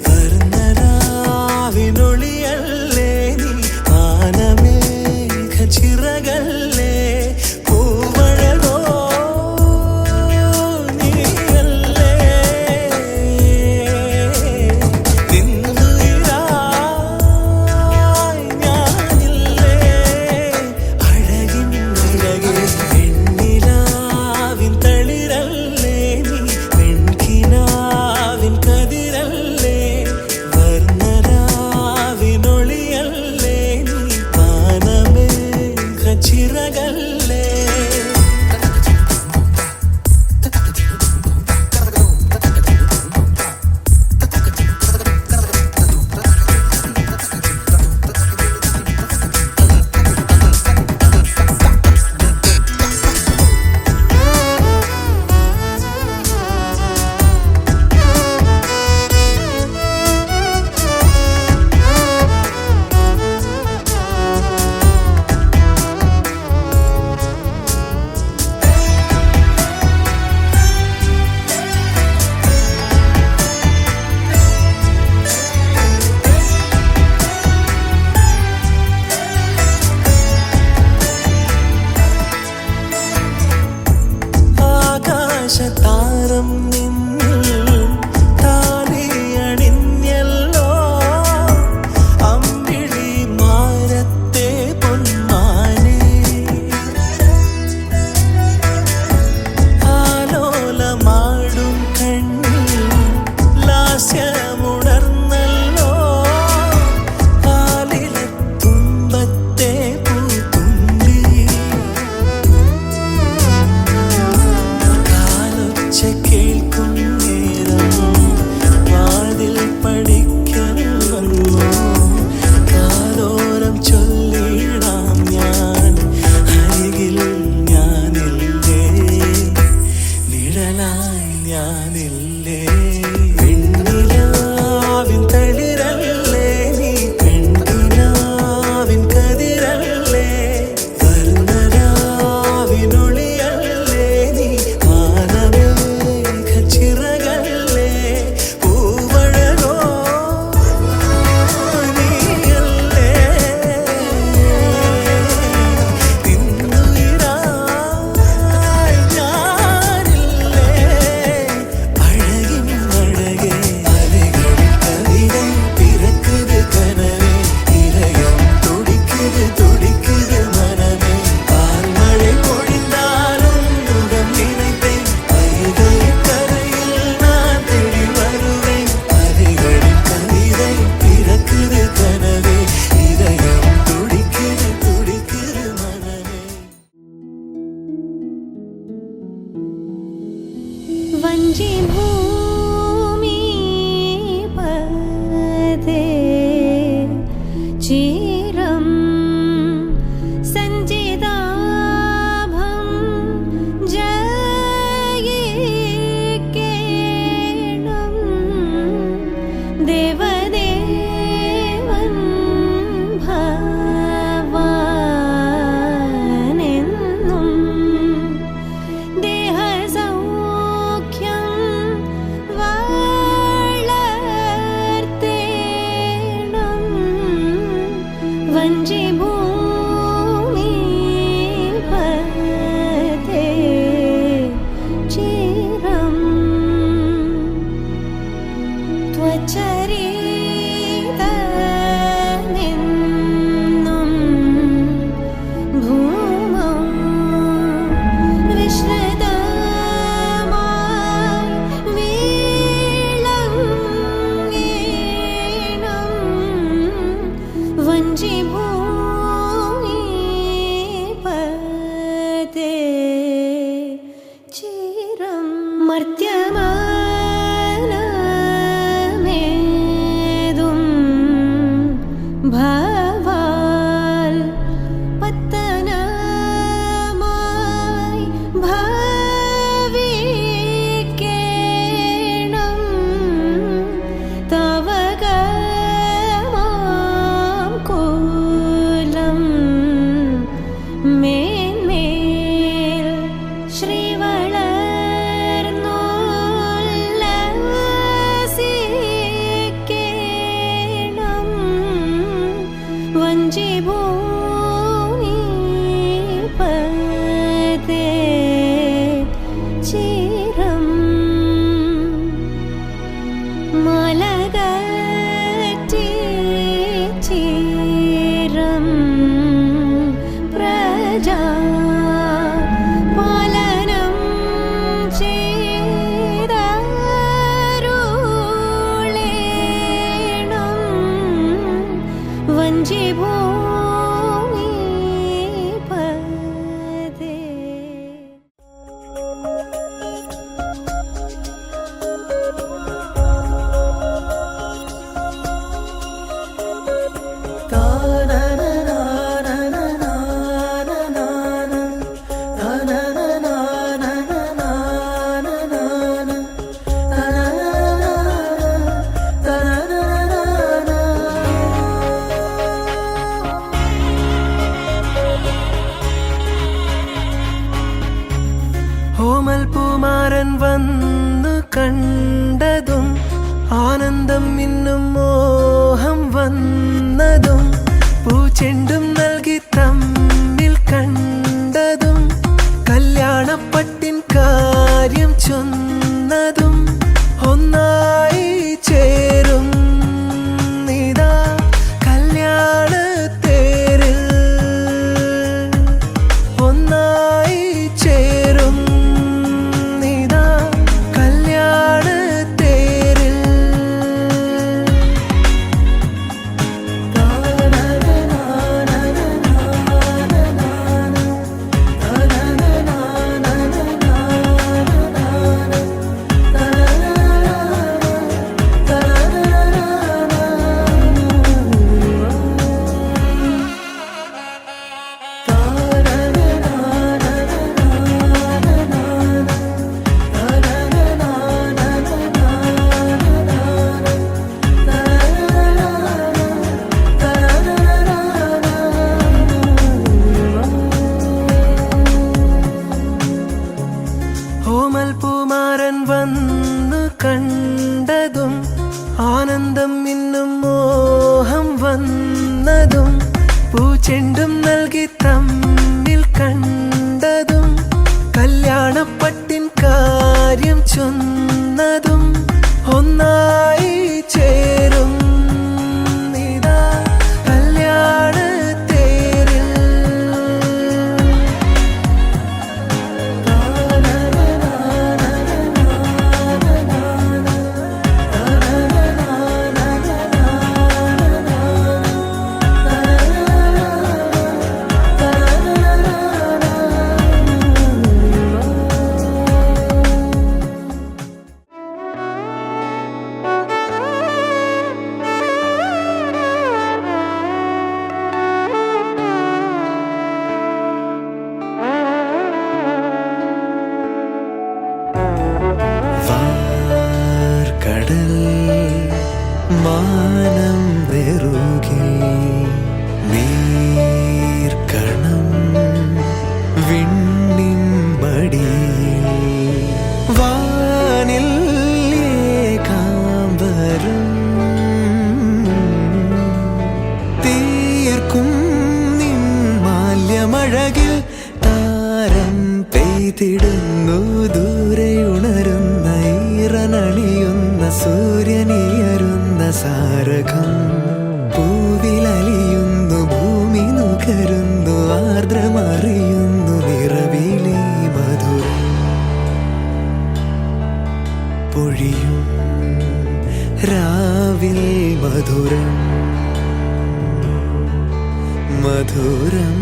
வர்ணனாவின் ஒளியல்லே நீ ஆனமேக சிறகல்லே பூவழகோ മാസം നിന്നിൽ താലിയണിഞ്ഞല്ലോ അമ്പിളി മാരത്തെ പൊന്മാനെ ആലോലമാടും കണ്ണിൽ ലാസ്യമുണർന്നല്ലോ കാലിലെ തുമ്പത്തെ പൂത്തുമ്പി കാലൊച്ച കേൾക്കും നേരം വാതിൽ പഠിക്കാൻ വന്നു കാതോരം ചൊല്ലിടാം ഞാൻ അരികിൽ ഞാനില്ലേ നിഴലായി ഞാനില്ലേ വെണ്ണിലാവിൻ തളിരല്ലേ നീ പെൺകിനാവിൻ കതിരല്ലേ വർണ്ണരാവിനൊളിയല്ലേ നീ വാനമേഘ ചിറകല്ലേ പൂവഴകോ നീയല്ലേ നിന്നുയിരായി ഞാനില്ലേ അഴകിൻ അഴകേ അലകളിൽ കവിത പിറക്കുത് കനവേ ഇരയം തുടിക്കുത് മനമേ പാൽമഴை பொழிந்தாலும் உடம் நினைப்பேன் வைகை கரையில் நான் தேடி வருவேன் அலைகளில் கவிதை பிறக்குது கனவே இதயம் துடிக்குது மனமே വഞ്ചി ഭൂമി പദേ ചിരം സഞ്ചിതാഭം ജയിക്കേണം ദേവദേവൻ ഭവാനെന്നും ദേഹസൗഖ്യം വളർത്തേണം വഞ്ചി ഭൂമി പദേ ചിരം ത്വച്ചരിതമെന്നും ഭൂമൗ വിശ്രിതമായി വീളങ്ങേണം വഞ്ചി ഭൂമി പദേ ചിരം മർത്യമാനമേതും ഭവാൽ പത്തനമായി ഭാവിക്കേണം തവകമാം കുലം മേന്മേൽ ശ്രീവളർന്നുല്ലസിക്കേണം വഞ്ചി ഭൂമി പദേ ചിരം മലകറ്റി ചിരം പ്രജാ പാലനം ചെയ്തരുളേണം വഞ്ചി ഭൂമി പദേ ഓമൽ പൂമാരൻ വന്നു കണ്ടതും ആനന്ദം ഇന്നും മോഹം വന്നതും പൂച്ചെണ്ടും നൽകി തമ്മിൽ കണ്ടതും കല്യാണപ്പട്ടിൻ കാര്യം ചൊന്ന ചെണ്ടും നൽകി തമ്മിൽ കണ്ടതും കല്യാണപ്പട്ടിൻ കാര്യം ചൊന്നതും ഒന്നായി ചേരും നിതാ കല്യാണ തേരിൽ. കടൽ മാനം നെറുകി നീർക്കണം വിണ്ണിൻ മടിയിൽ വാനിൽ ഏകാംബരം തീർക്കും നിൻ മാല്യമഴകിൽ താരം പെയ്തിടുന്നു ദൂരെയുണരുന്ന ഈറനണിയുന്ന സൂര്യനിയരുന്ന സാരകം പൂവിലലിയുന്നു ഭൂമി നുകരുന്നു ആർദ്രമറിയുന്നു നിറവിലെ മധുരം പൊഴിയും രാവിൽ മധുരം മധുരം.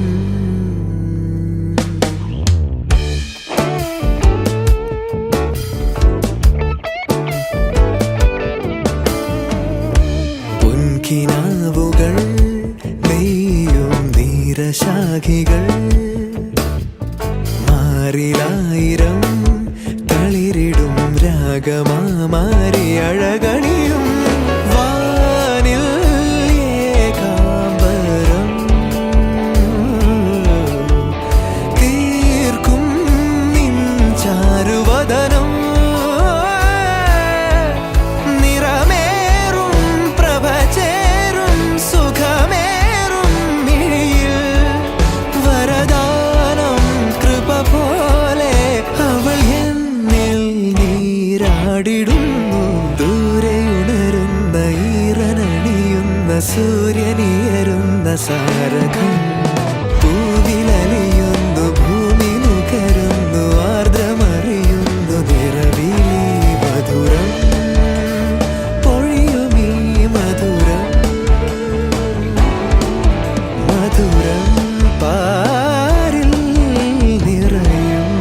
പൊൻകിനാവുകൾ നെയ്യും നീരശാഖികൾ മാറിലായിരം തളിരിടും രാഗമാരി അഴകണിയും വാനിൽ ഏകാംബരം തീർക്കും നിൻ ചാരുവദനം നിറമേറും പ്രഭചേരും സുഖമേറും മിഴിയിൽ വരദാനം കൃപ പോലെ അവൾ എന്നിൽ നീരാടിടുന്നു ദൂരെയുണരുന്ന ഈറനണിയുന്ന സൂര്യനിയരുന്ന സാരകം പൂവിലലിയുന്നു ഭൂമി നുകരുന്നു ആർദ്രമറിയുന്നു നിറവിലെ മധുരം പൊഴിയുമീ മധുരം മധുരം പാരിൽ നിറയും.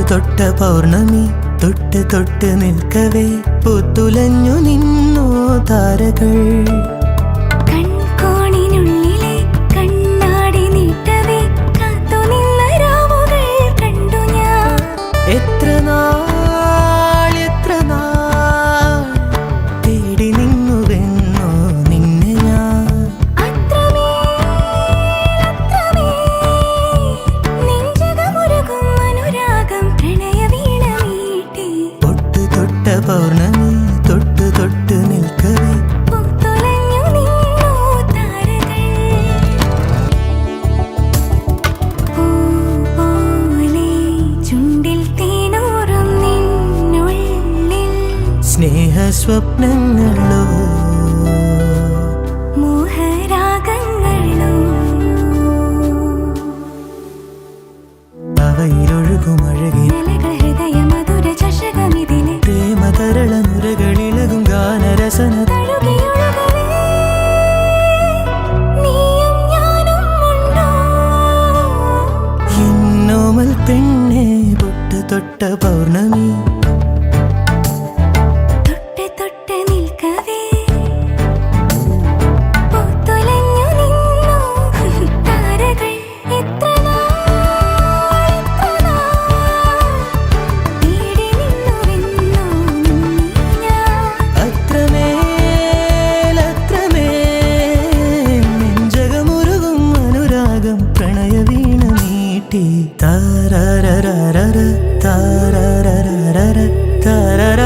തൊട്ട പൗർണമി തൊട്ട് തൊട്ട് നിൽക്കവേ പുത്തുലഞ്ഞു നിന്നോ താരകൾ കൺകോണിനുള്ളിലെ കണ്ണാടി നീട്ടവേ കാത്തു നിന്ന രാവുകൾ കണ്ടു ഞാൻ എത്ര നാൾ തേടി നിന്നുവെന്നോ നിന്നെ ഞാൻ തൊട്ട് തൊട്ട പൗർണമി തൊട്ട് തൊട്ട് നിൽക്കവേ പുത്തുലഞ്ഞു നിന്നോ താരകൾ പൂപോലെ ചുണ്ടിൽ തേനൂറും നിന്നുള്ളിൽ സ്നേഹസ്വപ്നങ്ങളോ മോഹരാഗങ്ങളോ അവയിലൊഴുകും അഴകിൽ ഹൃദയ മധുര ചഷകമിതിലെ പ്രേമതരള നുരകളിളകും ഗാനരസന എന്നോമൽ പെണ്ണെ തൊട്ട് തൊട്ട പൗർണമി തൊട്ട് തൊട്ട് നിൽക്കവേ പുത്തുലഞ്ഞു നിന്നോ താരകൾ എത്ര നെഞ്ചകമുരുകും അനുരാഗം പ്രണയവീണ മീട്ടി താരാരരാര താരാരരാര താരാരാര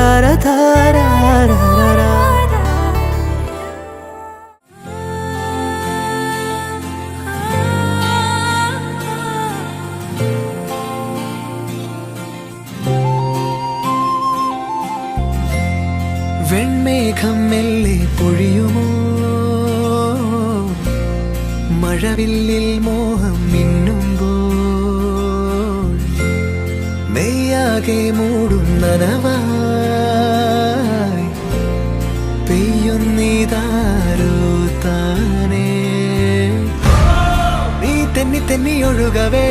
താരാരരാര വെൺമേഘം മെല്ലെ പൊഴിയുമോ മഴവില്ലിൽ മോഹം മിന്നുമ്പോൾ മെയ്യാകെ മൂടും നനവായി പെയ്യുന്നിതാരോ താനേ നീ തെന്നി തെന്നി ഒഴുകവേ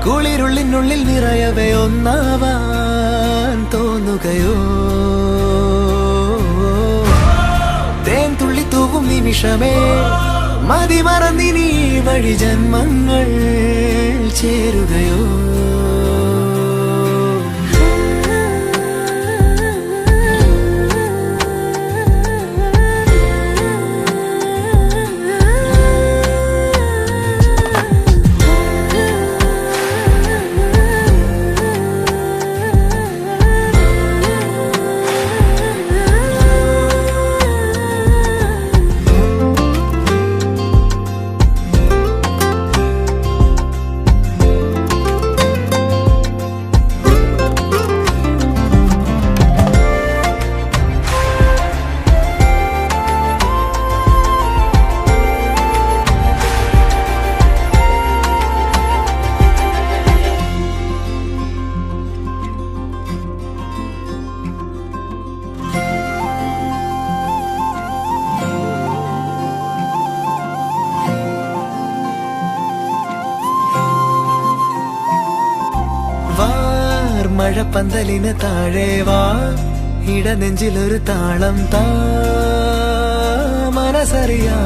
കുളിരുള്ളിനുള്ളിൽ നിറയവേ ഒന്നാവാൻ തോന്നുകയോ തേൻ തുള്ളി തൂവും നിമിഷമേ മതി മറന്നിനി വഴി ജന്മങ്ങൾ ചേരുകയോ മഴപ്പന്തലിന് താഴെ വാ ഇടനെഞ്ചിലൊരു താളം താ മനസ്സറിയാ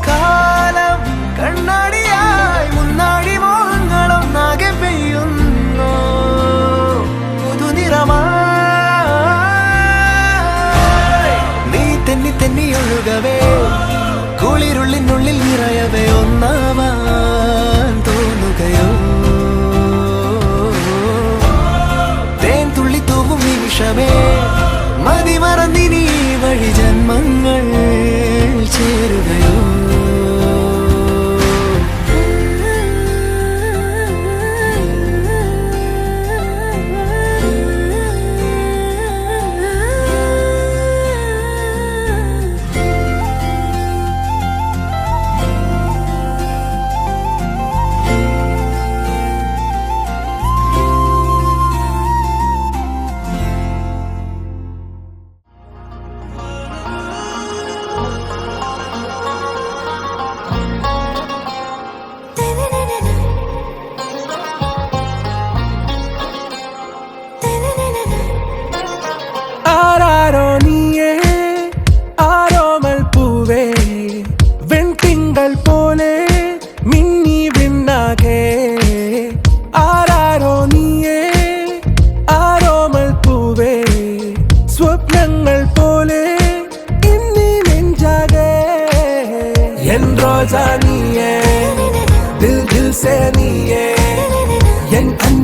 കാലം കണ്ണാടിയായി മുന്നാടി മോഹങ്ങളും നാകെ പെയ്യുന്നു പുതുനിറമായി നീ തെന്നി തെന്നി ഒഴുകവേ കുളിരുള്ളിനുള്ളിൽ നിറയവേ ഒന്നാവാൻ തോന്നുകയോ മതി മറന്നിനി വഴി ജന്മങ്ങൾ ചേരുകയോ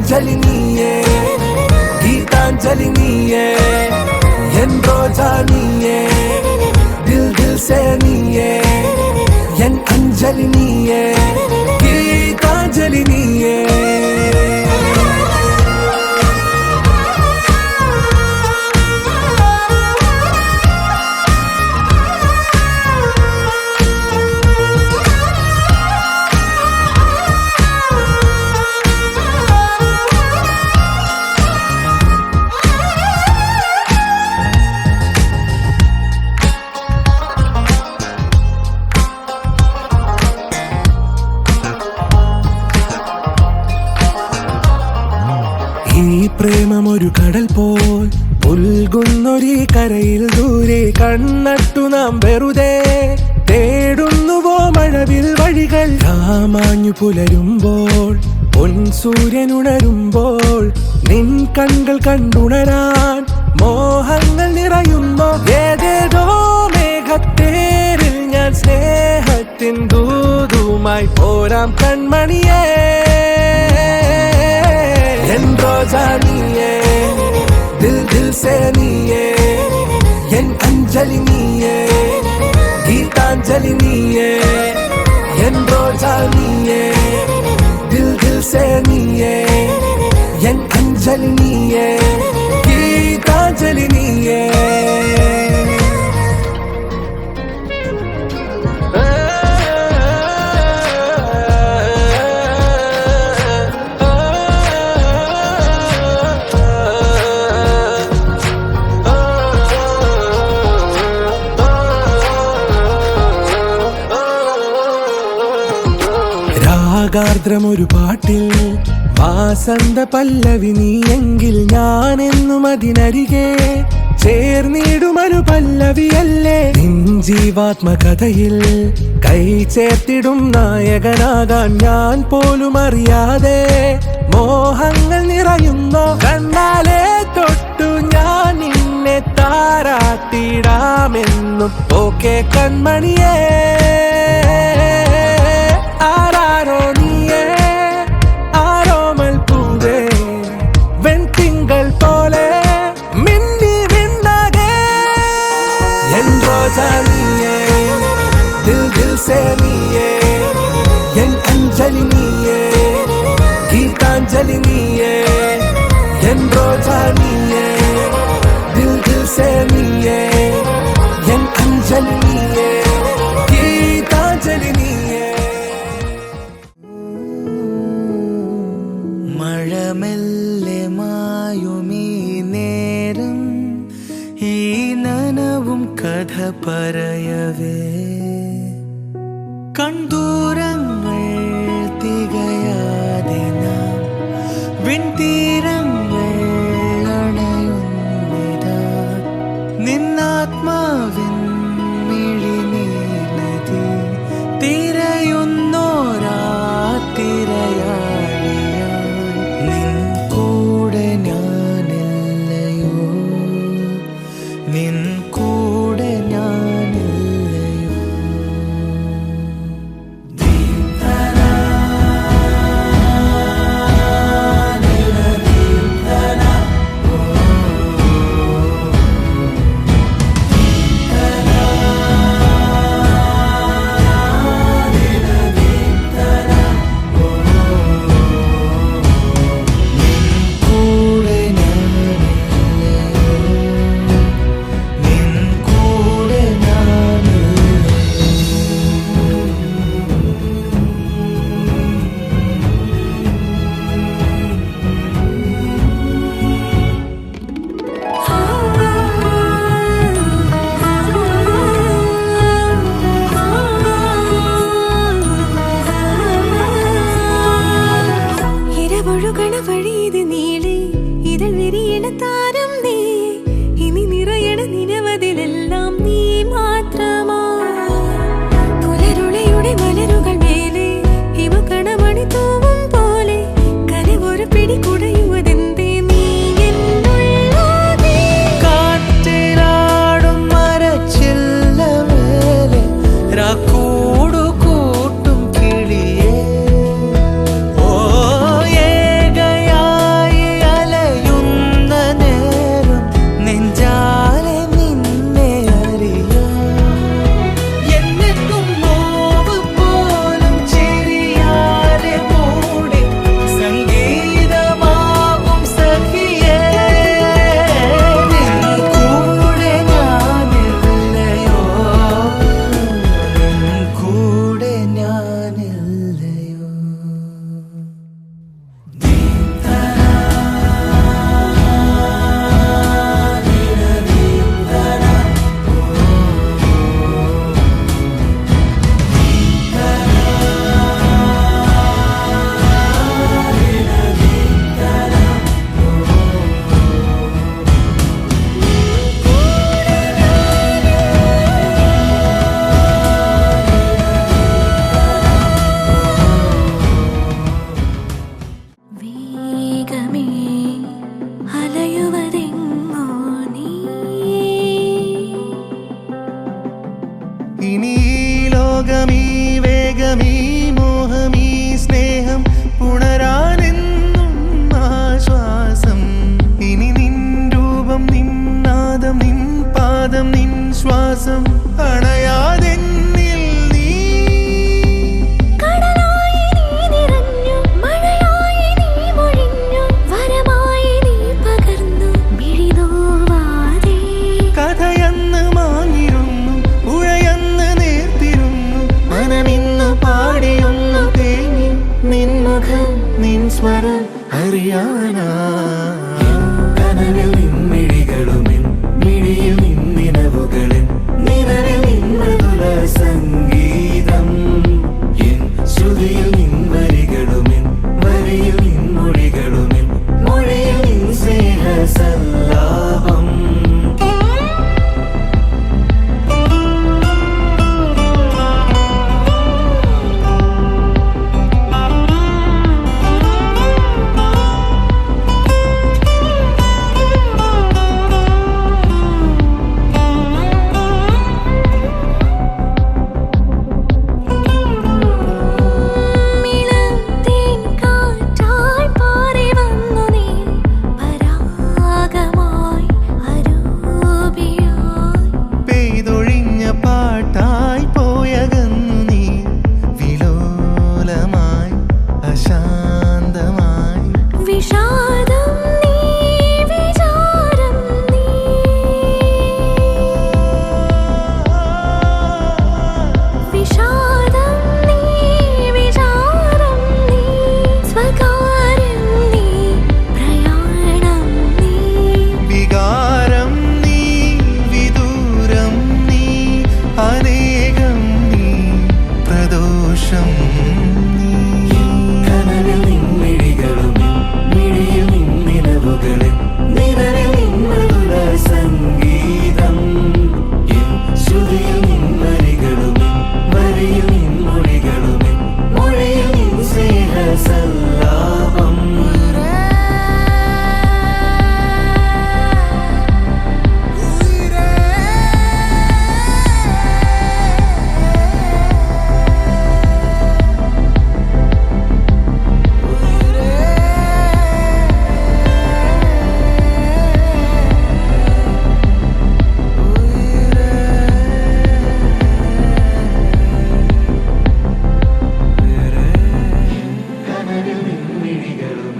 अंजलि नीये गीतांजलि नीये एन रोजा नीये दिल दिल से नीये एन अंजलि नीये गीतांजलि नीये പ്രേമമൊരു കടൽ പോൽ പുൽകുന്നൊരു കരയിൽ ദൂരെ കണ്ണട്ടു നാം വെറുതെ തേടുന്നുവോ മഴവിൽ വഴികൾ രാമാഞ്ഞു പുലരുമ്പോൾ പൊൻസൂര്യനുണരുമ്പോൾ നിൻ കണ്ണുകൾ കണ്ടുണരാൻ മോഹങ്ങൾ നിറയുന്നു ഏതേതോ മേഘത്തേരിൽ ഞാൻ സ്നേഹത്തിൻ ദൂതുമായി പോരാം കൺമണിയേ एन रोजा नीये दिल दिल से नीये एन अंजलि नीये गीतांजलि नीये एन रोजा नीये दिल दिल से नीये एन अंजलि नीये गीतांजलि नीये രാഗാർദ്രമൊരു പാട്ടിൽ വാസന്ത പല്ലവി നീയെങ്കിൽ ഞാൻ എന്നും അതിനരികെ ചേർന്നിടുമൊരു പല്ലവിയല്ലേ. നിൻ ജീവാത്മകഥയിൽ കൈ ചേർത്തിടും നായകനാകാൻ ഞാൻ പോലും അറിയാതെ മോഹങ്ങൾ നിറയുന്നു. കണ്ണാലെ തൊട്ടു ഞാൻ നിന്നെ താരാട്ടിടാമെന്നും ഓക്കെ കൺമണിയേ. ആരാരോ നീയേ ആരോമൽ പൂവേ വെൺതിങ്കൾ പോലെ മിന്നി മിന്നകേ. എൻ റോജാ നീയേ ദിൽ ദിൽ സേ നീയേ എൻ അഞ്ജലി നീയേ ഗീതാഞ്ജലി നീയേ. എൻ റോജാ നീയേ ദിൽ ദിൽ സേ നീയേ എൻ അഞ്ജലി നീയേ ഗീതാഞ്ജലി നീയേ. മഴമെല്ലെ മായുമീ നേരം ഈ നനവും കഥ പറയവേ കണ്ടൂരങ്ങൾ തികയാതെ നാം വിൺതീരങ്ങൾ അണയുന്നിതാ. നിന്നാത്മാവിൻ മിഴിനീലതി തിരയുന്നോരാ തിരയാളിയാ. നിൻ കൂടെ ഞാനില്ലയോ നിൻ കൂടെ ഞാനില്ലയോ. ഇരവൊഴുകണ വഴിയത് നീളെ ഇതൾ വിരിയണ താരം നീ ഇനി നിറയണ നിരവധിലെല്ലാം നീ മാത്രമാ. പുലരുളയുടെ മലരുകൾ മേലെ ഹിമകണമണി തൂവും പോലെ കനവൊരു പിടി കുടയുവതെന്തേ നീ എന്നുള്ളതേ. കാറ്റിലാടും മരച്ചില്ല മേലെ രാക്കൂടു കൂട്ടും കിളിയേ. ഓ ഏകയായി അലയുന്ന നേരം നെഞ്ചാലെ നിന്നെ അറിയാം. എന്നെത്തും നോവ് പോലും ചിരിയാലെ കൂടി സംഗീതമാകും സഖിയേ. നിൻ കൂടെ ഞാനില്ലയോ നിൻ കൂടെ ഞാനില്ലയോ. വേഗമേ അലയുവതെങ്ങോ നീ. ഇനി ഈ ലോകമീ വേഗമീ മോഹമീ സ്നേഹം പുണരാനെന്നും ആശ്വാസം. ഇനി നിൻ രൂപം നിൻ നാദം നിൻ പാദം നിൻ ശ്വാസം അണയാതെന്നിൽ നീ. കടലായി നീ നിറഞ്ഞു മഴയായി നീ മൊഴിഞ്ഞു വരമായി നീ പകർന്നു മിഴിനോവാതെ. കഥയന്ന് മാഞ്ഞിരുന്നു പുഴയന്ന് നേർത്തിരുന്നു മനമിന്ന് പാടിയൊന്നു തേങ്ങി നിൻ മുഖം നിൻ സ്വരം അറിയാനാ. കനവിൽ നിൻമിഴികളുമിൻ മിഴിയിൽ നിന്നിനവുകളിൻ നിഴലിൽ നിൻ മൃദുല സംഗീതം എൻ ശ്രുതിയിൽ നിൻവരി കനവിൽ നിൻമിഴികളും മിഴിയിൽ നിന്നിനവുകളിൽ നിഴലിൽ നിന്മധുര സംഗീതം ശ്രുതിയിൽ നിൻവരികളും വരിയിൽ നിൻമൊഴികളും മൊഴിയിൽ നിൻ സ്നേഹസല്ലാപം കനവിൽ നിൻമിഴികളും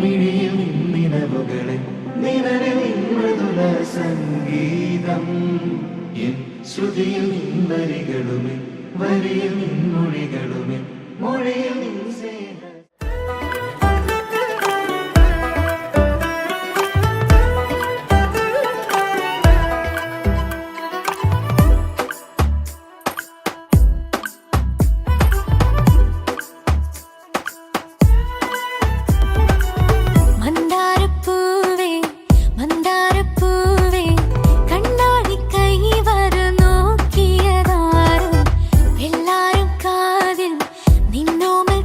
മിഴിയിൽ നിന്നിനവുകളിൽ നിഴലിൽ നിൻമൃദുല സംഗീതം ശ്രുതിയിൽ നിൻവരികളും വരിയിൽ നിൻമൊഴികളും മൊഴിയിൽ നിൻ സ്നേഹ മന്ദാരപ്പൂവേ മന്ദാരപ്പൂവേ കണ്ണാടി കൈവര നോക്കിയതാരും എല്ലാരും കാതിൽ നിന്നോമൽ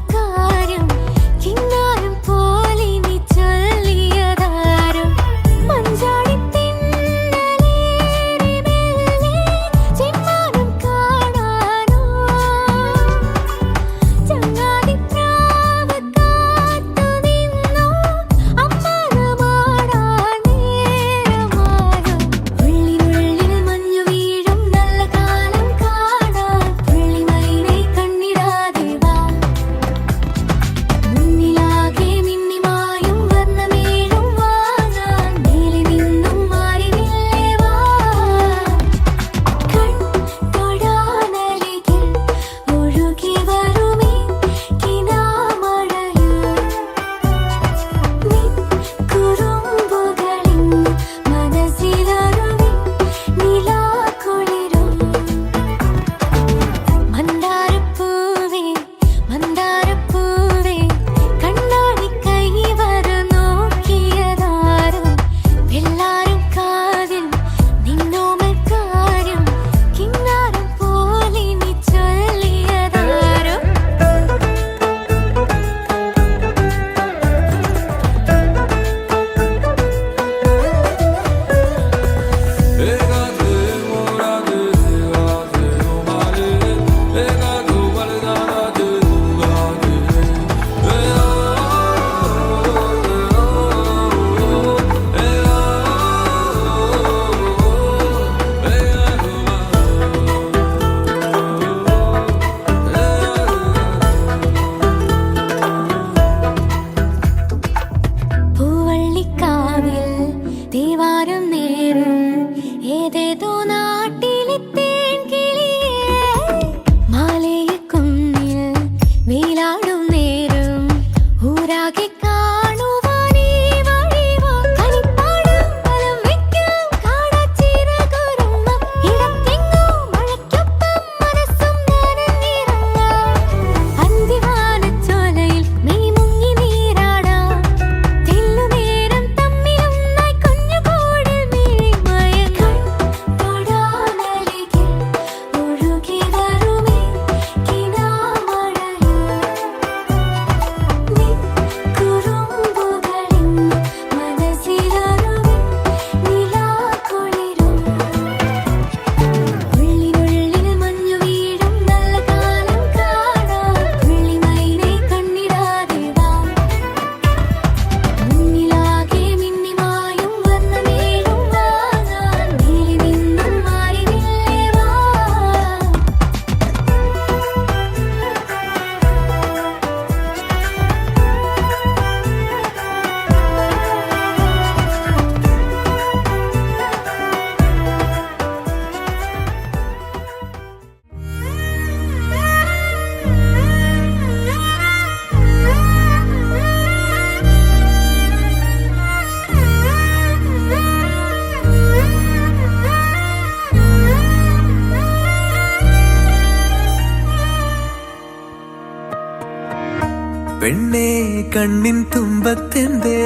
പെണ്ണേ കണ്ണിൻ തുമ്പത്തെന്തേ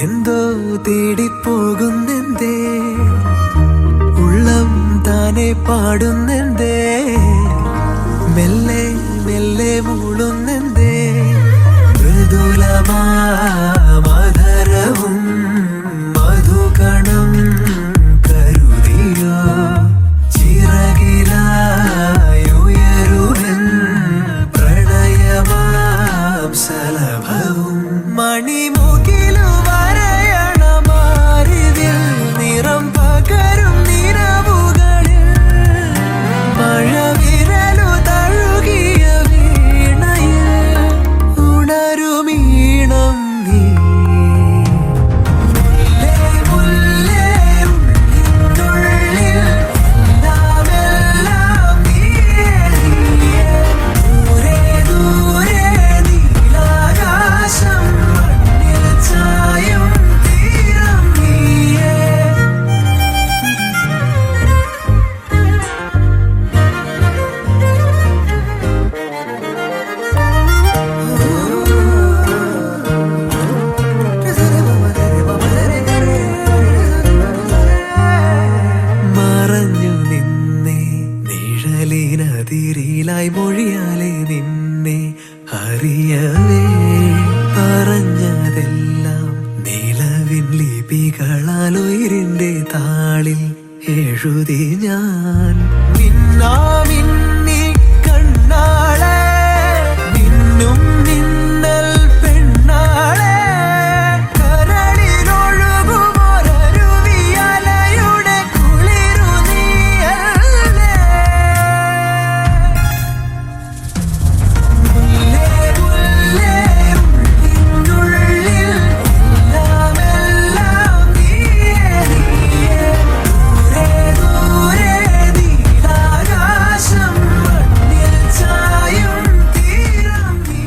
എന്തോ തേടിപ്പോകുന്നെന്തേ ഉള്ളം താനെ പാടുന്നെന്തേ മെല്ലെ മെല്ലെ മൂളുന്നെന്തേ മൃദുലമാ മധുരവും മധുകണം കരുതിയോ ചിറകിലായുയരുവൻ പ്രണയമാം സലഭവും മണിമുകിലു വരയണമാരിതിൽ നിറം പകരും നിറവുകളിൽ മഴവിരലു തഴുകിയ വീണയിൽ ഉണരുമീണം നീ മുല്ലേ മുല്ലേ ഉള്ളിനുള്ളിൽ എല്ലാമെല്ലാം നീയേ നീയേ ദൂരെ ദൂരെ നീലാകാശം മണ്ണിൽ ചായും തീരം നീയേ മറഞ്ഞു നിന്നെ നിഴലിനതിരിലായി മൊഴിയാലെ നിന്നെ അറിയവേ പറഞ്ഞതെല്ലാം നിലവിൻ ലിപികളാൽ ഉയിരിന്റെ താളിൽ എഴുതി ഞാൻ മിന്നാമിന്നി കണ്ണാളെ മിന്നും മിന്നൽ പെണ്ണാളെ കരളിലൊഴുകുമൊരരുവിയലയുടെ കുളിരു നീയല്ലേ മുല്ലേ മുല്ലേ ഉള്ളിനുള്ളിൽ എല്ലാമെല്ലാം നീയേ നീയേ ദൂരെ ദൂരെ നീലാകാശം മണ്ണിൽ ചായും തീരം നീ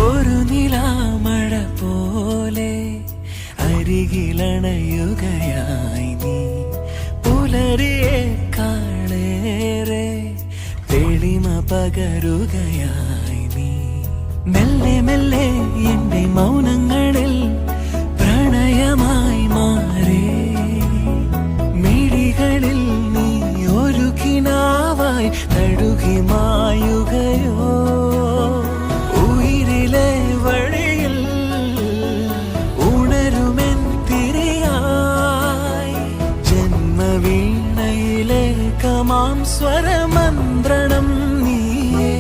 ഒരു നിലാമഴ പോലെ അരികിലണയുകയായി നീ പുലരിയേക്കാളേറെ തെളിമ പകരുകയായി നീ മെല്ലെ മെല്ലെ എന്റെ മൗനങ്ങളിൽ പ്രണയമായി മാറി മിഴികളിൽ നീ ഒരു കിനാവായി തഴുകി മായുകയോ ഉയിരിലെ വഴിയിൽ ഉണരുമെൻ തിരിയായി ജന്മവീണയിലെ കമാം സ്വരമന്ത്രണം നീയേ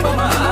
Mama,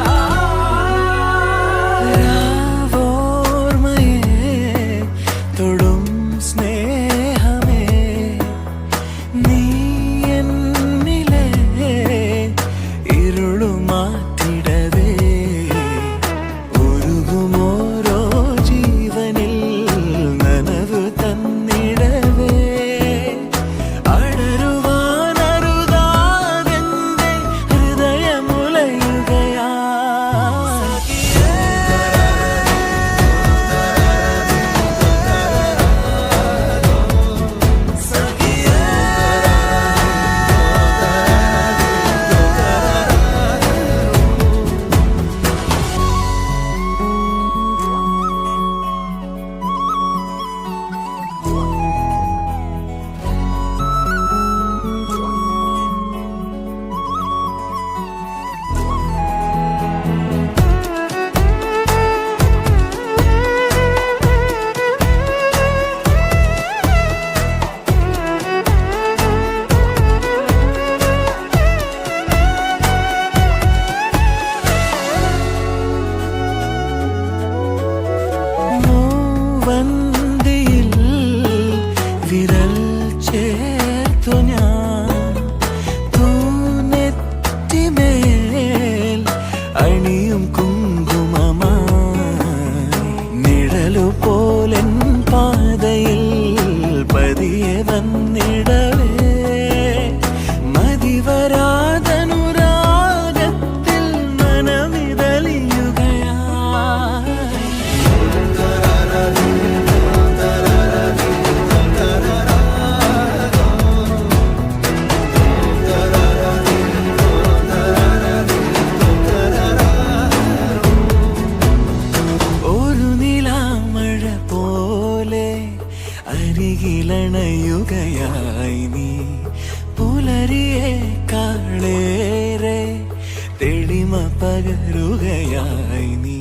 മഴയായി നീ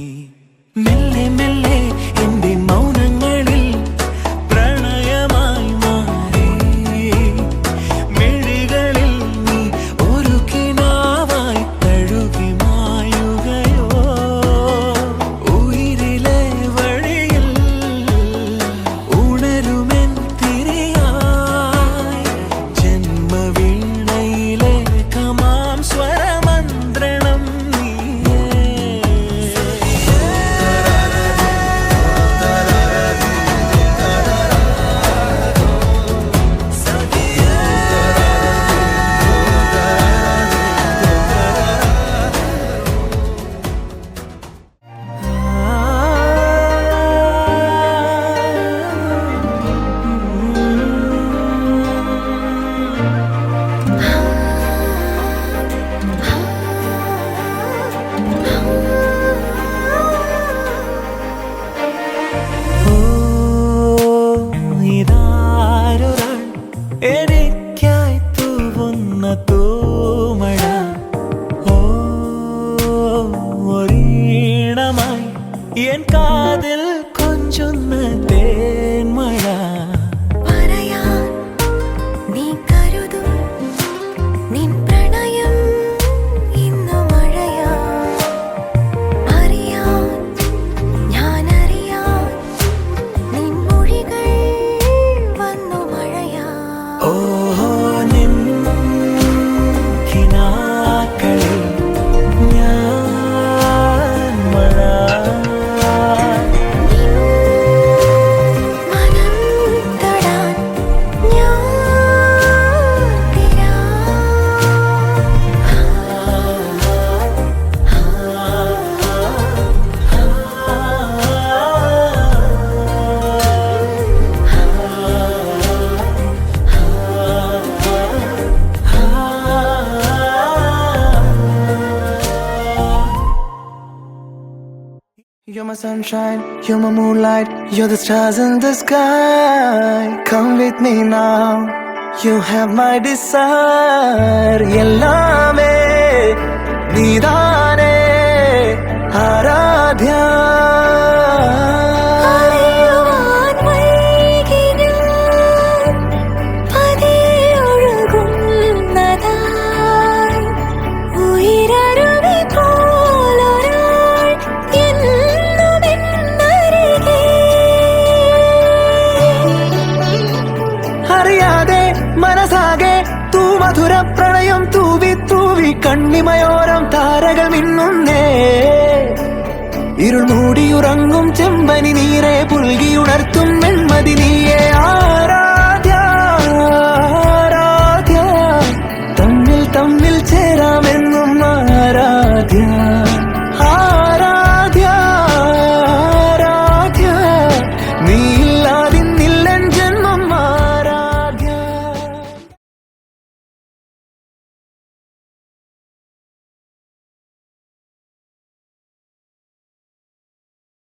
മെല്ലെ മെല്ലെ എന്റെ മൗനങ്ങളിൽ പ്രണയമായി മാറി മിഴികളിൽ നീ ഒരു കിനാവായി തഴുകി മായുകയോ ഉയിരിലെ വഴിയിൽ ഉണരുമെൻ തിരിയായി ജന്മവീണയിലെ കമാം സ്വരമന്ത്രണം നീയേ ഇതാരൊരാൾ എനിക്കായി തൂവുന്ന തൂമഴ ഒരീണമായി എൻ കാതിൽ കൊഞ്ചുന്ന തേന്മഴ പറയാൻ നീ കരുതും നിൻ പ്രണയം ഇന്നു മഴയാ അറിയാൻ ഞാനറിയാൻ നിൻ മൊഴികൾ വന്നു മഴയാ ഓഹോ നിൻ കിനാക്കളിൽ ഞാൻ മഴ മനം തൊടാൻ ഞാൻ തിരാ You're my sunshine, you're my moonlight, you're the stars in the sky. Come with me now, you have my desire. Yellame, nidane, aradhya. അറിയുവാൻ വൈകി ഞാൻ പതിയൊഴുകുന്നതായി ഉയിരരുവി പോലൊരാൾ എന്നുമെന്നരികെ അറിയാതെ മനസാകെ തൂ മധുര പ്രണയം തൂവി തൂവി കണ്ണിമയോരം താരകൾ മിന്നുന്നേ ഇരുൾ മൂടിയുറങ്ങും ചെമ്പനി നീരെ പുൽകിയുണർത്തും വെൺമതി നീയേ ആ